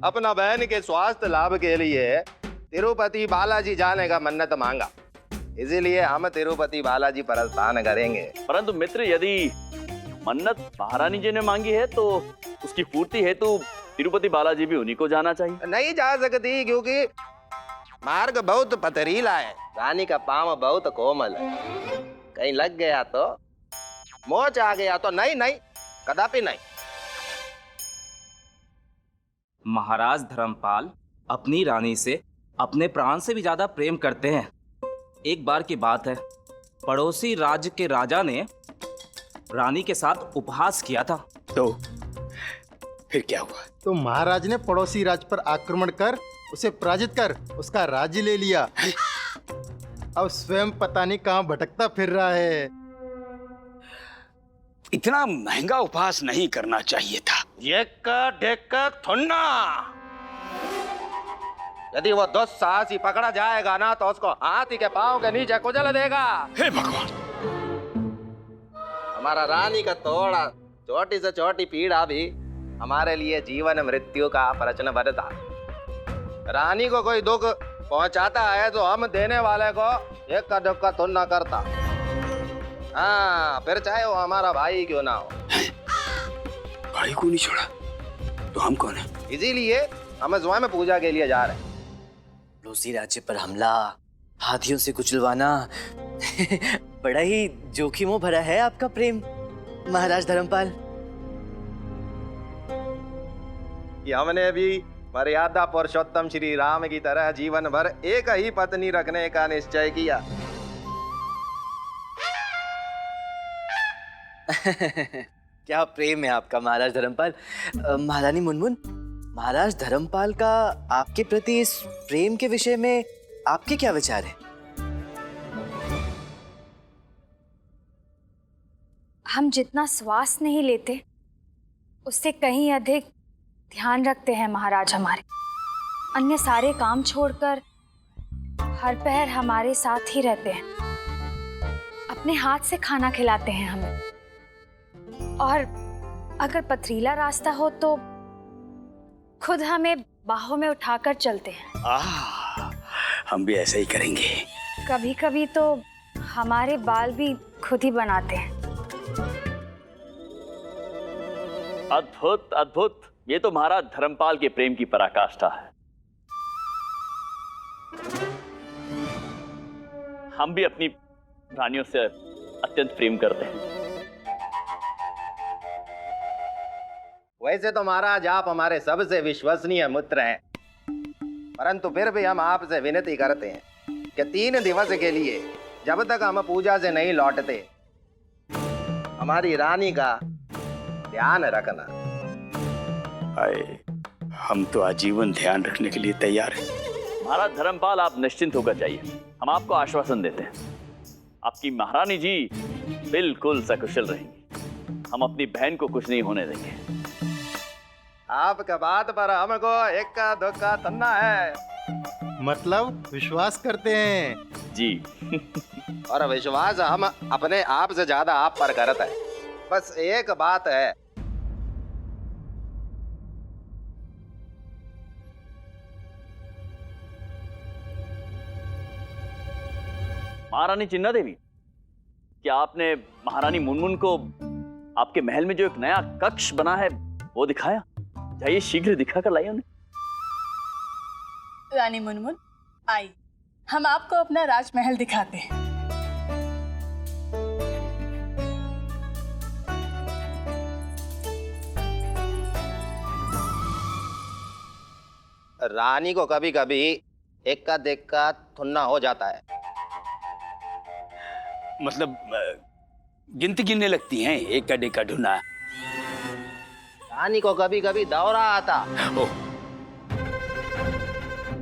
अपना बहन के स्वास्थ्य लाभ के लिए तिरुपति बालाजी जाने का मन्नत मांगा। इसीलिए हम तिरुपति बालाजी प्रस्थान करेंगे। परंतु मित्र, यदि मन्नत महारानी जी ने मांगी है तो उसकी पूर्ति हेतु तिरुपति बालाजी भी उन्हीं को जाना चाहिए। नहीं जा सकती, क्योंकि मार्ग बहुत पथरीला है। रानी का पांव बहुत कोमल है, कहीं लग गया तो, मोच आ गया तो नहीं, कदापि नहीं। महाराज धर्मपाल अपनी रानी से अपने प्राण से भी ज्यादा प्रेम करते हैं। एक बार की बात है, पड़ोसी राज्य के राजा ने रानी के साथ उपहास किया था। तो फिर क्या हुआ? तो महाराज ने पड़ोसी राज्य पर आक्रमण कर उसे पराजित कर उसका राज्य ले लिया। अब स्वयं पता नहीं कहां भटकता फिर रहा है। इतना महंगा उपहास नहीं करना चाहिए था। यदि वो दुस्साहसी पकड़ा जाएगा ना तो उसको हाथी के पांव के नीचे कुचल देगा। हे भगवान! हमारा रानी का तोड़ा छोटी से छोटी पीड़ा भी हमारे लिए जीवन मृत्यु का प्रश्न बनता। रानी को कोई दुख पहुंचाता है तो हम देने वाले को एक का दुख का तुल ना करता। हाँ, फिर चाहे वो हमारा भाई क्यों ना हो। भाई को नहीं छोड़ा तो हम कौन है? इसीलिए हम स्वयं पूजा के लिए जा रहे हैं। पड़ोसी राज्य पर हमला, हाथियों से कुचलवाना बड़ा ही जोखिमों भरा है आपका प्रेम महाराज धर्मपाल। हमने भी मर्यादा पुरुषोत्तम श्री राम की तरह जीवन भर एक ही पत्नी रखने का निश्चय किया। क्या प्रेम है आपका महाराज धर्मपाल। महारानी मुनमुन, महाराज धर्मपाल का आपके प्रति इस प्रेम के विषय में आपके क्या विचार है? हम जितना श्वास नहीं लेते उससे कहीं अधिक ध्यान रखते हैं महाराज हमारे। अन्य सारे काम छोड़कर हर पहर हमारे साथ ही रहते हैं। अपने हाथ से खाना खिलाते हैं हमें, और अगर पथरीला रास्ता हो तो खुद हमें बाहों में उठाकर चलते हैं। हम भी ऐसा ही करेंगे। कभी कभी तो हमारे बाल भी खुद ही बनाते हैं। अद्भुत अद्भुत! ये तो महाराज धर्मपाल के प्रेम की पराकाष्ठा है। हम भी अपनी रानियों से अत्यंत प्रेम करते हैं। वैसे तो महाराज आप हमारे सबसे विश्वसनीय मित्र हैं, परंतु फिर भी हम आपसे विनती करते हैं कि 3 दिवस के लिए जब तक हम पूजा से नहीं लौटते हमारी रानी का ध्यान रखना। हम तो आजीवन ध्यान रखने के लिए तैयार हैं। महाराज धर्मपाल, आप निश्चिंत होकर जाइए। हम आपको आश्वासन देते हैं, आपकी महारानी जी बिल्कुल सकुशल रहेंगी। हम अपनी बहन को कुछ नहीं होने देंगे। आपका बात पर हमको इक्का दुक्का तन्ना है। मतलब विश्वास करते हैं जी। और विश्वास हम अपने आप से ज्यादा आप पर करते हैं। बस एक बात है, महारानी चिन्ना देवी, क्या आपने महारानी मुनमुन को आपके महल में जो एक नया कक्ष बना है वो दिखाया? जाइए शीघ्र दिखाकर लाइए उन्हें। रानी मुनमुन, आई, हम आपको अपना राजमहल दिखाते हैं। रानी को कभी कभी इक्का दिक्का थुन्ना हो जाता है। मतलब गिनती गिनने लगती हैं, एक का डेका ढूंढना। रानी को कभी कभी दौरा आता,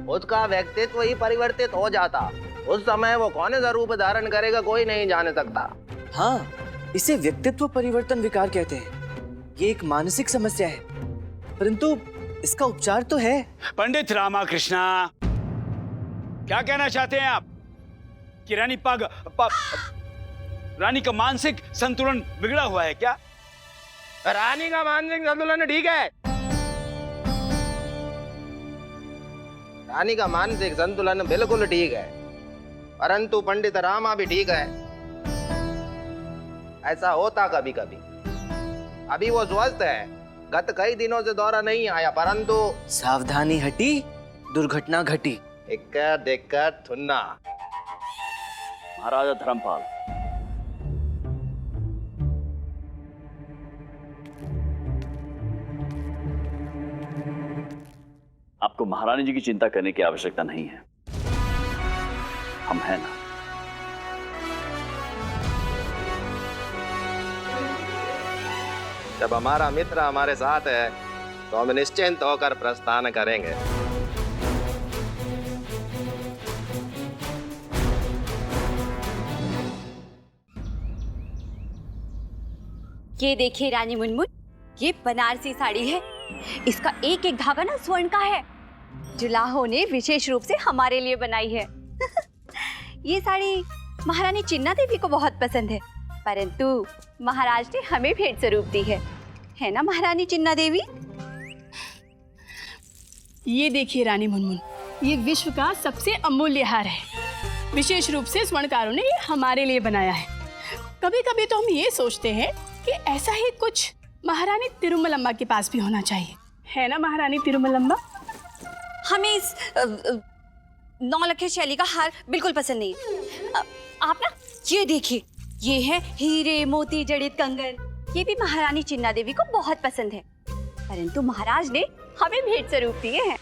उसका व्यक्तित्व ही परिवर्तित हो जाता। उस समय वो कौन सा रूप धारण करेगा कोई नहीं जान सकता। हाँ, इसे व्यक्तित्व परिवर्तन विकार कहते हैं। ये एक मानसिक समस्या है, परंतु इसका उपचार तो है। पंडित रामाकृष्णा, क्या कहना चाहते हैं आप कि रानी का मानसिक संतुलन बिगड़ा हुआ है क्या? रानी का मानसिक संतुलन ठीक है, रानी का मानसिक संतुलन बिल्कुल ठीक है, परंतु पंडित रामा भी ठीक है। ऐसा होता कभी कभी। अभी वो स्वस्थ है, गत कई दिनों से दौरा नहीं आया, परंतु सावधानी हटी, दुर्घटना घटी। इक्का दिक्का थुन्ना। महाराजा धर्मपाल, आपको महारानी जी की चिंता करने की आवश्यकता नहीं है, हम हैं ना। जब हमारा मित्र हमारे साथ है तो हम निश्चिंत होकर प्रस्थान करेंगे। ये देखिए रानी मुनमुन, ये बनारसी साड़ी है। इसका एक एक धागा ना स्वर्ण का है। जुलाहो ने विशेष रूप से हमारे लिए बनाई है। ये साड़ी महारानी चिन्ना देवी को बहुत पसंद है, परंतु महाराज ने हमें भेंट स्वरूप दी है ना महारानी चिन्ना देवी? ये देखिए रानी मुनमुन, ये विश्व का सबसे अमूल्य हार है। विशेष रूप से स्वर्णकारों ने ये हमारे लिए बनाया है। कभी कभी तो हम ये सोचते हैं कि ऐसा ही कुछ महारानी तिरुमलम्बा के पास भी होना चाहिए, है ना महारानी तिरुमलम्बा? हमें इस नौलखा शैली का हार बिल्कुल पसंद नहीं है। आप ना ये देखिए, ये है हीरे मोती जड़ित कंगन। ये भी महारानी चिन्ना देवी को बहुत पसंद है, परंतु महाराज ने हमें भेंट स्वरूप दिए हैं।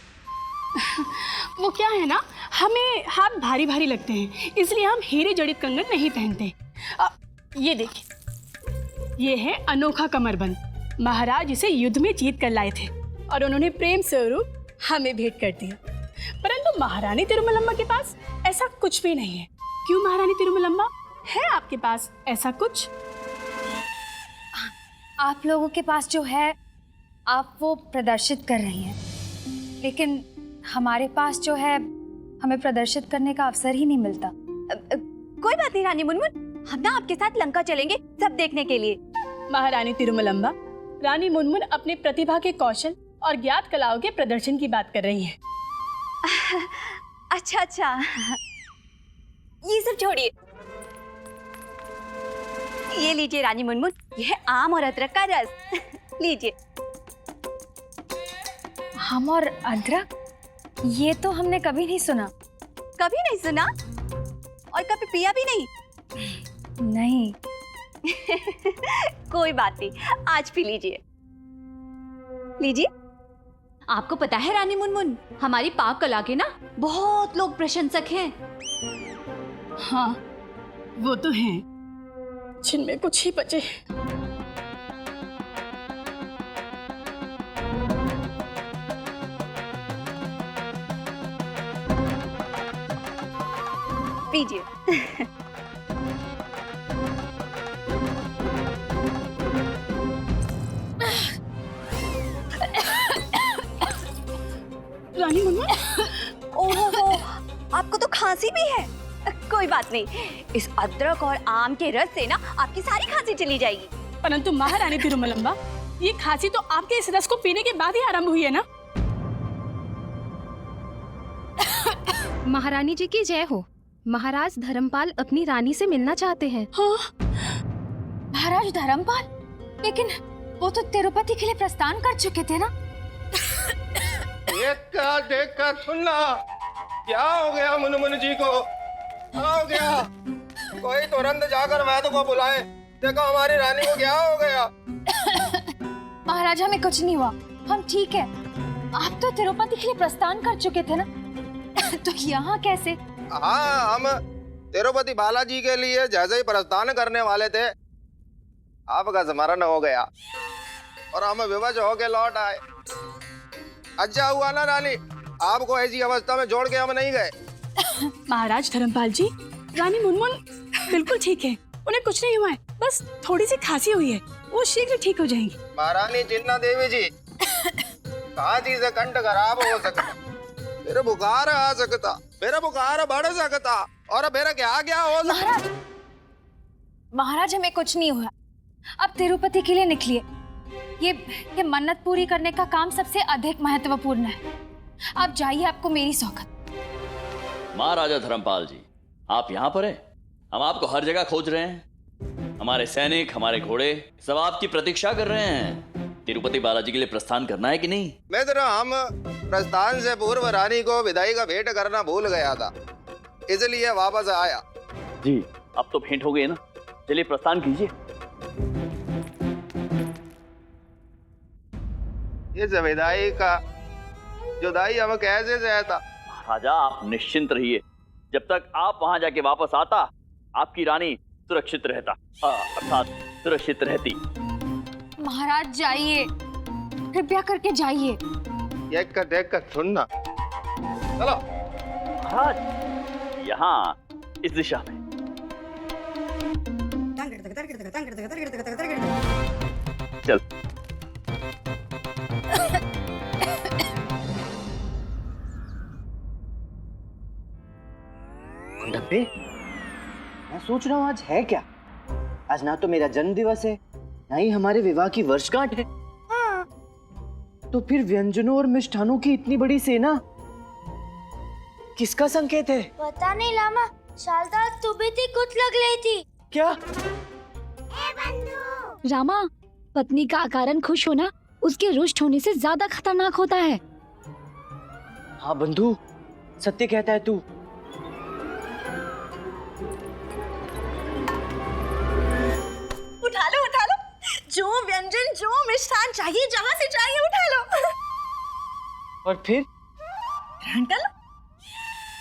वो क्या है ना, हमें हाथ भारी भारी लगते हैं, इसलिए हम हीरे जड़ित कंगन नहीं पहनते। ये देखिए, ये है अनोखा कमरबंद। महाराज इसे युद्ध में जीत कर लाए थे और उन्होंने प्रेम स्वरूप हमें भेंट कर दिया। परंतु महारानी तिरुमलम्बा के पास ऐसा कुछ भी नहीं है। क्यों महारानी तिरुमलम्बा, है आपके पास ऐसा कुछ? आप लोगों के पास जो है आप वो प्रदर्शित कर रही हैं, लेकिन हमारे पास जो है हमें प्रदर्शित करने का अवसर ही नहीं मिलता। कोई बात नहीं रानी मुनमुन, हम ना आपके साथ लंका चलेंगे सब देखने के लिए। महारानी तिरुमलम्बा, रानी मुनमुन अपने प्रतिभा के कौशल और ज्ञात कलाओं के प्रदर्शन की बात कर रही है। अच्छा, ये सब छोड़िए। ये लीजिए रानी मुनमुन, ये है आम और अदरक का रस। लीजिए। आम और अदरक, ये तो हमने कभी नहीं सुना। कभी नहीं सुना और कभी पिया भी नहीं? नहीं। कोई बात नहीं, आज पी लीजिए। लीजिए। आपको पता है रानी मुनमुन, हमारी पाक कला के ना बहुत लोग प्रशंसक हैं। हाँ, वो तो हैं, जिनमें कुछ ही बचे। पीजिए। रानी मुनमुन, ओहो, आपको तो खांसी भी है। कोई बात नहीं, इस अदरक और आम के रस से ना आपकी सारी खांसी चली जाएगी। परंतु महारानी तिरुमलम्बा, ये खांसी तो आपके इस रस को पीने के बाद ही आरंभ हुई है ना? महारानी जी की जय हो। महाराज धर्मपाल अपनी रानी से मिलना चाहते हैं। हाँ? महाराज धर्मपाल? लेकिन वो तो तिरुपति के लिए प्रस्थान कर चुके थे ना? देख कर सुनना, क्या हो गया मुनमुन जी को? क्या हो गया? कोई तुरंत जाकर वैद्य को बुलाए। देखो हमारी रानी को क्या हो गया। महाराज, हमें कुछ नहीं हुआ, हम ठीक है। आप तो तिरुपति के लिए प्रस्थान कर चुके थे ना? तो यहाँ कैसे? हाँ, हम तिरुपति बालाजी के लिए जैसे ही प्रस्थान करने वाले थे, आपका स्मरण हो गया और हम विवश होके लौट आए। अच्छा हुआ ना रानी, आपको ऐसी अवस्था में छोड़ के हम नहीं गए। महाराज धर्मपाल जी, रानी मुनमुन बिल्कुल ठीक है, उन्हें कुछ नहीं हुआ है, बस थोड़ी सी खांसी हुई है, वो शीघ्र ठीक हो जाएंगी। महारानी चिन्ना देवी जी, खांसी से कंठ खराब हो सकता, मेरा बुखार आ सकता, मेरा बुखार बढ़ सकता और मेरा क्या क्या हो सकता। महाराज, हमें कुछ नहीं हुआ। अब तिरुपति के लिए निकलिए। ये मन्नत पूरी करने का काम सबसे अधिक महत्वपूर्ण है। आप जाइए, आपको मेरी सौगंध। महाराजा धर्मपाल जी, आप यहाँ पर हैं? हम आपको हर जगह खोज रहे हैं। हमारे सैनिक, हमारे घोड़े सब आपकी प्रतीक्षा कर रहे हैं। तिरुपति बालाजी के लिए प्रस्थान करना है कि नहीं? मित्र, हम प्रस्थान से पूर्व रानी को विदाई का भेंट करना भूल गया था, इसलिए वापस आया। जी, अब तो भेंट हो गई ना, चलिए प्रस्थान कीजिए। इस विदाई का जुदाई हम कैसे सहता। राजा आप निश्चिंत रहिए, जब तक आप वहां जाके वापस आता आपकी रानी सुरक्षित रहता, अर्थात सुरक्षित रहती। महाराज जाइए, कृपया करके जाइए। देख कर सुनना। चलो। महाराज यहाँ इस दिशा में। चल। डब्बे, मैं सोच रहा हूँ आज है क्या। आज ना तो मेरा जन्म दिवस है, ना ही हमारे विवाह की वर्षगांठ है। तो फिर व्यंजनों और मिष्ठानों की इतनी बड़ी सेना किसका संकेत है? पता नहीं लामा, शारदा तू भी थी, कुछ लग रही थी। क्या? रामा, पत्नी का अकारण खुश होना उसके रुष्ट होने से ज्यादा खतरनाक होता है। हाँ बंधु, सत्य कहता है तू। उठा लो, जो व्यंजन जो मिष्ठान चाहिए जहाँ से चाहिए उठा लो। और फिर ग्रहण कर लो।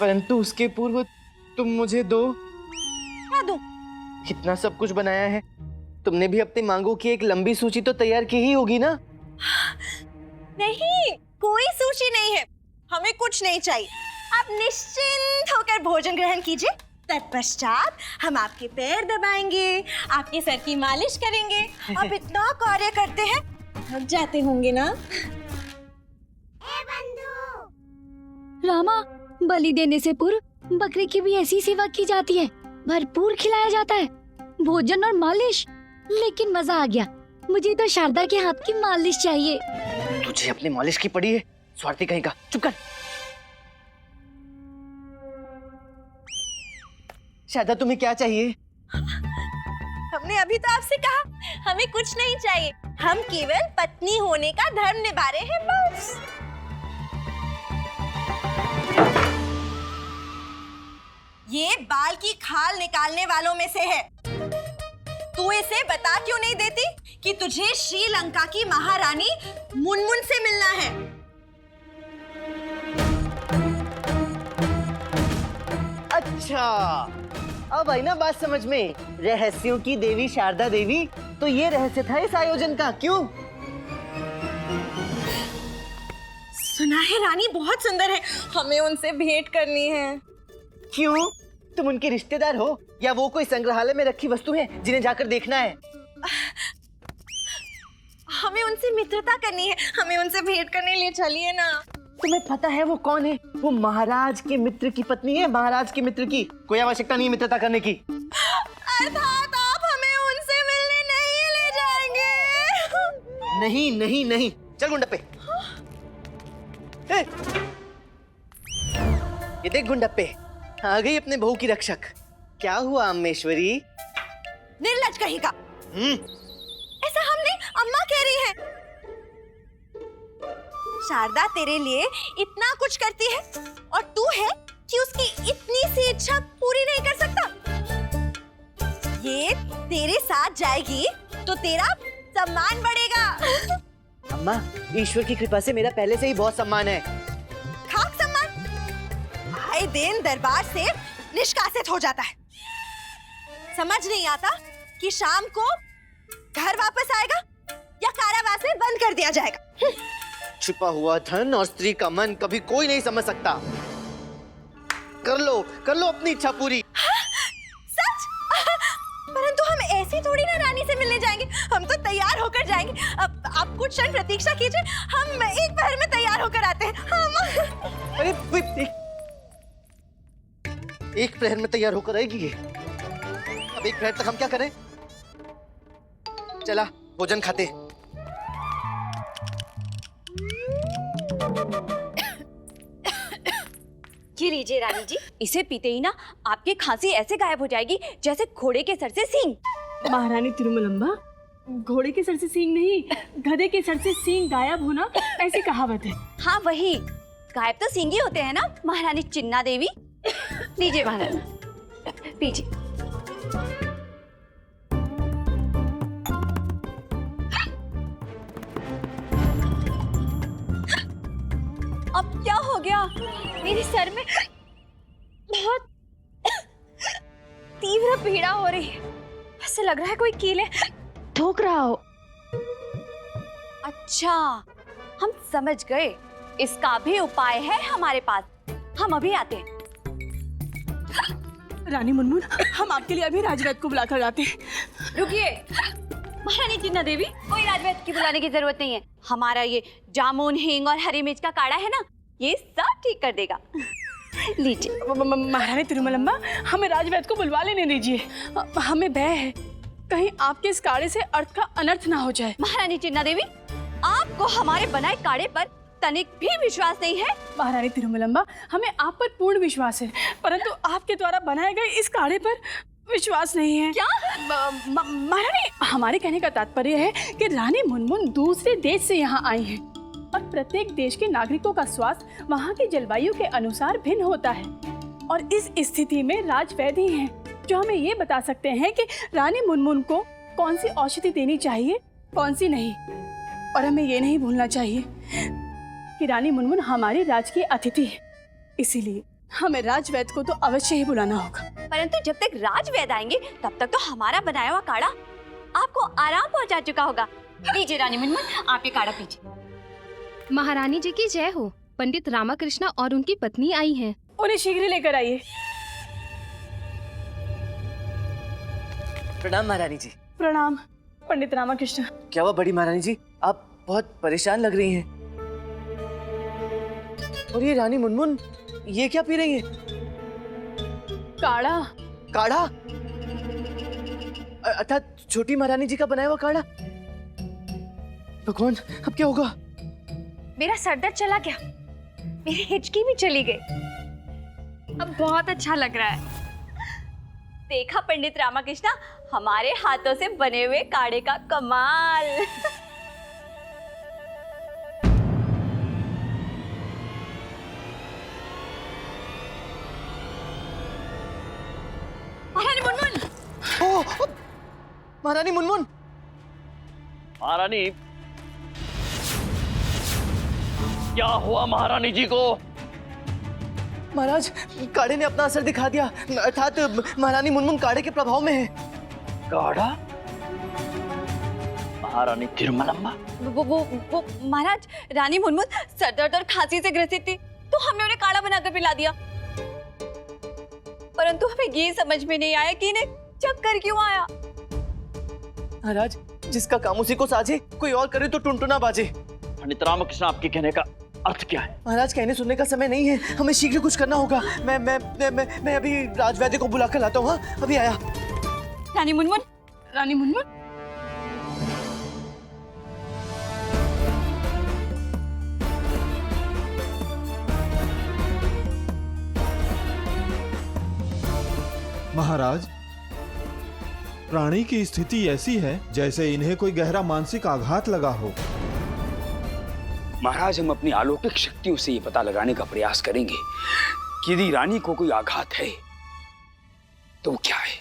परंतु उसके पूर्व तुम मुझे दो। क्या दूं? कितना सब कुछ बनाया है, तुमने भी अपनी मांगों की एक लंबी सूची तो तैयार की ही होगी ना? नहीं, कोई सूची नहीं है, हमें कुछ नहीं चाहिए। आप निश्चिंत होकर भोजन ग्रहण कीजिए। तत्पश्चात हम आपके पैर दबाएंगे, आपके सर की मालिश करेंगे। आप इतना कार्य करते हैं, थक जाते होंगे ना? रामा, बलि देने से पूर्व बकरी की भी ऐसी सेवा की जाती है, भरपूर खिलाया जाता है, भोजन और मालिश। लेकिन मजा आ गया, मुझे तो शारदा के हाथ की मालिश चाहिए। तुझे अपनी मालिश की पड़ी है, स्वार्थी कहीं का। चुप कर। शारदा, तुम्हें क्या चाहिए? हमने अभी तो आपसे कहा हमें कुछ नहीं चाहिए, हम केवल पत्नी होने का धर्म निभा रहे हैं बस। ये बाल की खाल निकालने वालों में से है। तू इसे बता क्यों नहीं देती कि तुझे श्रीलंका की महारानी मुनमुन से मिलना है? अच्छा, अब आई ना बात समझ में। रहस्यों की देवी शारदा देवी, तो ये रहस्य था इस आयोजन का। क्यों? सुना है रानी बहुत सुंदर है, हमें उनसे भेंट करनी है। क्यों? तुम उनके रिश्तेदार हो या वो कोई संग्रहालय में रखी वस्तु है जिन्हें जाकर देखना है? हमें उनसे मित्रता करनी है, हमें उनसे भेंट करने लिए चलिए ना। तुम्हें पता है वो कौन है? वो महाराज के मित्र की पत्नी है, महाराज के मित्र की। कोई आवश्यकता नहीं है मित्रता करने की। अर्थात आप हमें उनसे मिलने नहीं ले जाएंगे? नहीं नहीं नहीं, चल गुंडप्पे। ये देख गुंडप्पे, आ गई अपने बहू की रक्षक। क्या हुआ अम्मेश्वरी? निर्लज कहीं का। ऐसा हम नहीं, अम्मा कह रही है। शारदा तेरे लिए इतना कुछ करती है और तू है कि उसकी इतनी सी इच्छा पूरी नहीं कर सकता। ये तेरे साथ जाएगी तो तेरा सम्मान बढ़ेगा। अम्मा, ईश्वर की कृपा से मेरा पहले से ही बहुत सम्मान है। खाक सम्मान आए दिन दरबार से निष्कासित हो जाता है। समझ नहीं आता कि शाम को घर वापस आएगा या कारावास में बंद कर दिया जाएगा। छुपा हुआ धन और स्त्री का मन कभी कोई नहीं समझ सकता। कर लो अपनी इच्छा पूरी। सच? परंतु हम ऐसे थोड़ी ना रानी से मिलने जाएंगे, हम तो तैयार होकर जाएंगे। अब आप कुछ क्षण प्रतीक्षा कीजिए, हम एक पहर में तैयार होकर आते हैं। अरे एक प्रहर में तैयार होकर आएगी ये? अब एक प्रहर तक हम क्या करें? चला भोजन खाते। ये लीजिए रानी जी, इसे पीते ही ना आपकी खांसी ऐसे गायब हो जाएगी जैसे घोड़े के सर से सींग। महारानी तिरुमलम्बा, घोड़े के सर से सींग नहीं, गधे के सर से सींग गायब होना ऐसी कहावत है। हाँ वही, गायब तो सींग ही होते हैं ना महारानी चिन्ना देवी। लीजिए महारानी, पीजिए। अब मेरे सर में बहुत तीव्र पीड़ा हो रही है। ऐसे लग रहा है कोई कीले ठोक रहा हो। अच्छा, हम समझ गए। इसका भी उपाय है हमारे पास। हम अभी आते हैं। रानी मुनमुन, हम आपके लिए अभी राजवैद्य को बुलाकर लाते हैं। रुकिए महारानी चिन्ना देवी, कोई राजवैद्य की बुलाने की जरूरत नहीं है। हमारा ये जामुन, हींग और हरी मिर्च का काढ़ा है ना, ये सब ठीक कर देगा। लीजिए। महारानी तिरुमलम्बा, हमें राजवैद्य को बुलवा लेने दीजिए। हमें भय है कहीं आपके इस काढ़े से अर्थ का अनर्थ ना हो जाए। महारानी चिन्ना देवी, आपको हमारे बनाए काढ़े पर तनिक भी विश्वास नहीं है? महारानी तिरुमलम्बा, हमें आप पर पूर्ण विश्वास है, परंतु आपके द्वारा बनाए गए इस काढ़े पर विश्वास नहीं है। क्या? महारानी, हमारे कहने का तात्पर्य है कि रानी मुनमुन दूसरे देश से यहाँ आई है और प्रत्येक देश के नागरिकों का स्वास्थ्य वहाँ की जलवायु के अनुसार भिन्न होता है, और इस स्थिति में राजवैद्य ही हैं जो हमें ये बता सकते हैं कि रानी मुनमुन को कौन सी औषधि देनी चाहिए, कौन सी नहीं। और हमें ये नहीं भूलना चाहिए कि रानी मुनमुन हमारी राजकीय अतिथि है, इसीलिए हमें राजवैद्य को तो अवश्य ही बुलाना होगा। परंतु जब तक राजवैद्य आएंगे तब तक तो हमारा बनाया हुआ काढ़ा आपको आराम पहुंचा चुका होगा। लीजिए रानी मुनमुन, आप ये काढ़ा पीजिए। महारानी जी की जय हो। पंडित रामाकृष्णा और उनकी पत्नी आई हैं। उन्हें शीघ्र लेकर आइए। प्रणाम महारानी जी। प्रणाम पंडित रामाकृष्ण। क्या हुआ बड़ी महारानी जी, आप बहुत परेशान लग रही हैं। और ये रानी मुनमुन ये क्या पी रही है? काढ़ा। काढ़ा? अर्थात छोटी महारानी जी का बनाया हुआ काढ़ा। भगवान, अब क्या होगा? मेरा सरदर्द चला गया, मेरी हिचकी भी चली गई, अब बहुत अच्छा लग रहा है। देखा पंडित रामाकृष्णा, हमारे हाथों से बने हुए काढ़े का कमाल। महारानी मुनमुन। महारानी मुनमुन। महारानी, क्या हुआ महारानी जी को? महाराज, काढ़े ने अपना असर दिखा दिया, अर्थात महारानी मुनमुन काढ़े के प्रभाव में है। काढ़ा? महारानी तिरुमलम्बा? वो महाराज, रानी मुनमुन सरदर्द और खांसी से ग्रसित थी, तो हमने उन्हें काढ़ा बनाकर पिला दिया। परंतु हमें ये समझ में नहीं आया कि इन्हें चक्कर क्यों आया। महाराज, जिसका काम उसी को साझे, कोई और करे तो टुनटुना बाजे। पंडित रामकृष्ण, आपके कहने का अर्थ क्या है? महाराज, कहने सुनने का समय नहीं है, हमें शीघ्र कुछ करना होगा। मैं अभी राजवैद्य को बुला कर लाता हूँ। हाँ, अभी आया। रानी मुनमुन। रानी मुनमुन। महाराज, प्राणी की स्थिति ऐसी है जैसे इन्हें कोई गहरा मानसिक आघात लगा हो। महाराज, हम अपनी अलौकिक शक्तियों से ये पता लगाने का प्रयास करेंगे कि यदि रानी को कोई आघात है तो क्या है।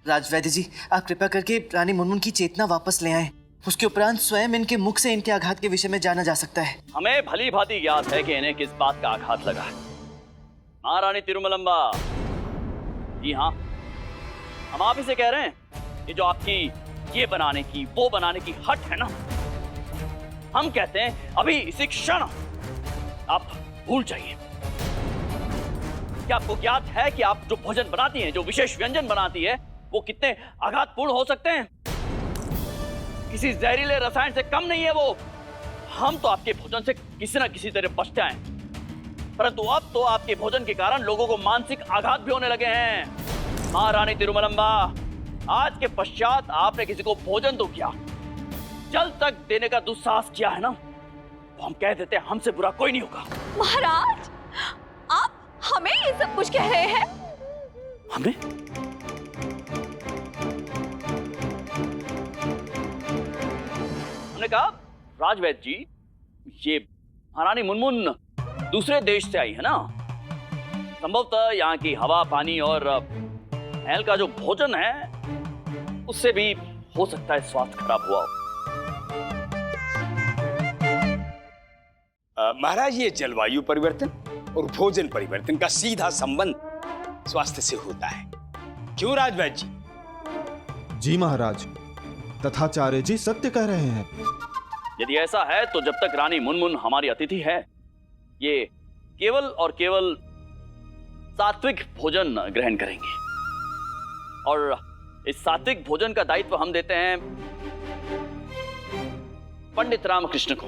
राजवैद्य जी, आप कृपया करके रानी मुनमुन की चेतना वापस ले आएं। उसके उपरांत स्वयं इनके मुख से इनके आघात के विषय में जाना जा सकता है। हमें भली भांति ज्ञात है कि इन्हें किस बात का आघात लगा है। महारानी तिरुमलम्बा, जी हाँ, हम आप इसे कह रहे हैं। ये जो आपकी ये बनाने की वो बनाने की हट है ना, हम कहते हैं अभी इसी क्षण आप भूल जाइए। क्या आपको ज्ञात है कि आप जो भोजन बनाती हैं, जो विशेष व्यंजन बनाती है, वो कितने आघातपूर्ण हो सकते हैं? किसी जहरीले रसायन से कम नहीं है वो। हम तो आपके भोजन से किसी न किसी तरह बचते हैं, परंतु अब तो आपके भोजन के कारण लोगों को मानसिक आघात भी होने लगे हैं। महारानी तिरुमलम्बा, आज के पश्चात आपने किसी को भोजन तो किया, जल तक देने का दुस्साहस किया है ना, तो हम कह देते हैं हमसे बुरा कोई नहीं होगा। महाराज, आप हमें ये सब कुछ कह रहे हैं? हमें? हमने कहा राजवैद्य जी, ये महारानी मुनमुन दूसरे देश से आई है ना, संभवतः यहाँ की हवा, पानी और महल का जो भोजन है उससे भी हो सकता है स्वास्थ्य खराब हुआ हो। महाराज, ये जलवायु परिवर्तन और भोजन परिवर्तन का सीधा संबंध स्वास्थ्य से होता है। क्यों राजवैद्य जी? जी महाराज, तथाचार्य जी सत्य कह रहे हैं। यदि ऐसा है तो जब तक रानी मुनमुन हमारी अतिथि है, ये केवल और केवल सात्विक भोजन ग्रहण करेंगे। और इस सात्विक भोजन का दायित्व हम देते हैं पंडित रामकृष्ण को।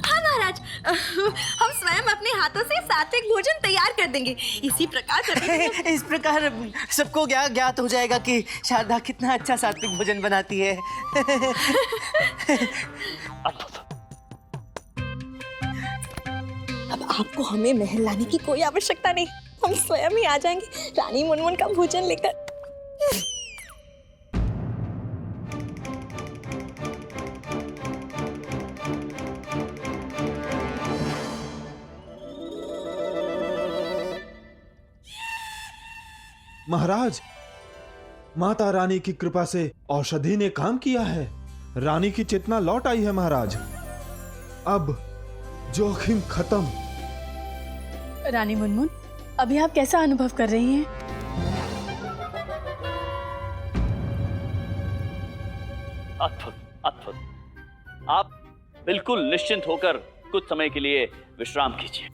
हाँ महाराज, हम स्वयं अपने हाथों से सात्विक भोजन तैयार कर देंगे। इसी प्रकार करके इस प्रकार सबको ज्ञात हो जाएगा कि शारदा कितना अच्छा सात्विक भोजन बनाती है। अब आपको हमें महल लाने की कोई आवश्यकता नहीं, हम स्वयं ही आ जाएंगे रानी मुनमुन का भोजन लेकर। महाराज, माता रानी की कृपा से औषधि ने काम किया है। रानी की चेतना लौट आई है महाराज। अब जोखिम खत्म। रानी मुनमुन, अभी आप कैसा अनुभव कर रही हैं? अद्भुत, अद्भुत। आप बिल्कुल निश्चिंत होकर कुछ समय के लिए विश्राम कीजिए।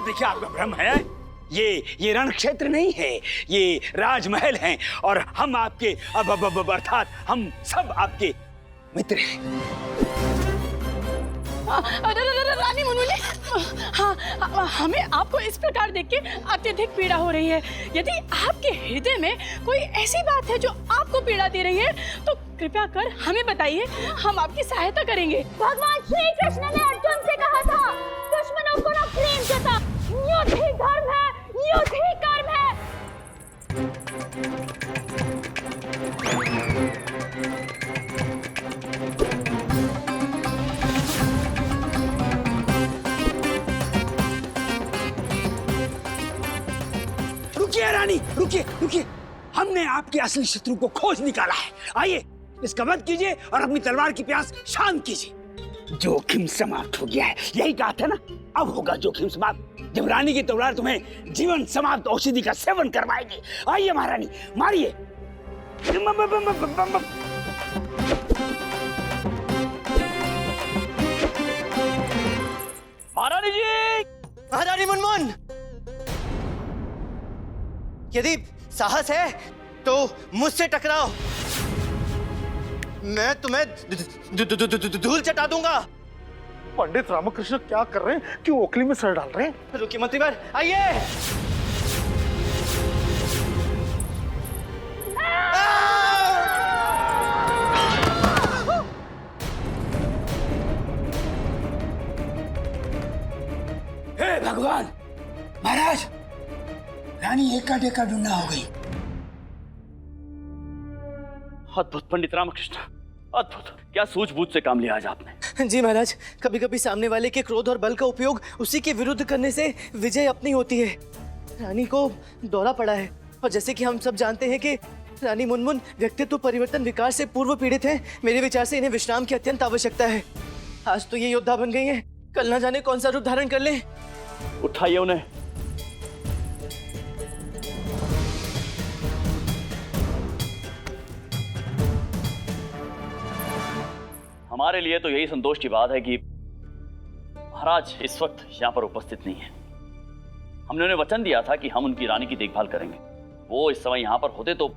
देखिए, आपका भ्रम है। ये रण क्षेत्र नहीं है, ये राजमहल हैं और हम आपके अर्थात हम सब आपके मित्र हैं। रानी मुनमुन, हाँ, हमें आपको इस प्रकार देख के अत्यधिक पीड़ा हो रही है। यदि आपके हृदय में कोई ऐसी बात है जो आपको पीड़ा दे रही है तो कृपया कर हमें बताइए, हम आपकी सहायता करेंगे। भगवान श्री कृष्ण ने अर्जुन से कहा था, दुश्मनों को न प्रेम जता, युद्ध ही धर्म है, युद्ध ही कर्म है। रुकिए रानी, रुकिए। हमने आपके असली शत्रु को खोज निकाला है। आइए, इसका वध कीजिए और अपनी तलवार की प्यास शांत कीजिए। जोखिम समाप्त हो गया है, यही कहा था ना। अब होगा जोखिम समाप्त जब रानी की तलवार तुम्हें जीवन समाप्त औषधि का सेवन करवाएगी। आइए महारानी, मारिए। महारानी जी, महारानी मुनमुन, यदि साहस है तो मुझसे टकराओ, मैं तुम्हें धूल चटा दूंगा। पंडित रामकृष्ण क्या कर रहे हैं? क्यों ओखली में सर डाल रहे हैं? रुकिए मंत्रीवर, आइए। हे भगवान, महाराज, रानी एका टेका ढूंढा हो गई। अद्भुत पंडित रामकृष्ण, अद्भुत। क्या सूझबूझ से काम लिया आज आपने। जी महाराज, कभी कभी सामने वाले के क्रोध और बल का उपयोग उसी के विरुद्ध करने से विजय अपनी होती है। रानी को दौरा पड़ा है और जैसे कि हम सब जानते हैं कि रानी मुनमुन व्यक्तित्व परिवर्तन विकार से पूर्व पीड़ित हैं। मेरे विचार से इन्हें विश्राम की अत्यंत आवश्यकता है। आज तो ये योद्धा बन गई हैं, कल ना जाने कौन सा रूप धारण कर ले। उठाइए उन्हें। हमारे लिए तो यही संतोष की बात है कि महाराज इस वक्त यहाँ पर उपस्थित नहीं है। हमने उन्हें वचन दिया था कि हम उनकी रानी की देखभाल करेंगे। वो इस समय यहाँ पर होते तो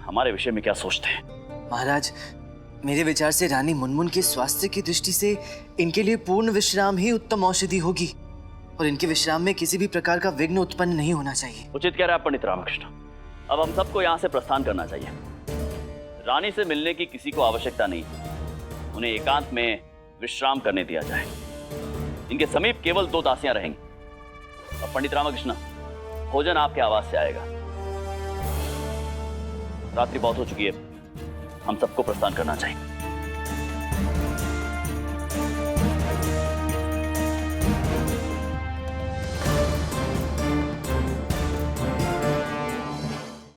हमारे विषय में क्या सोचते हैं। महाराज, मेरे विचार से रानी मुनमुन के स्वास्थ्य की दृष्टि से इनके लिए पूर्ण विश्राम ही उत्तम औषधि होगी। और इनके विश्राम में किसी भी प्रकार का विघ्न उत्पन्न नहीं होना चाहिए। उचित कह रहे हैं पंडित रामकृष्ण। अब हम सबको यहाँ से प्रस्थान करना चाहिए। रानी से मिलने की किसी को आवश्यकता नहीं, उन्हें एकांत में विश्राम करने दिया जाए। इनके समीप केवल 2 दासियां रहेंगी। अब पंडित रामकृष्ण, भोजन आपके आवाज से आएगा। रात्रि बहुत हो चुकी है, हम सबको प्रस्थान करना चाहिए।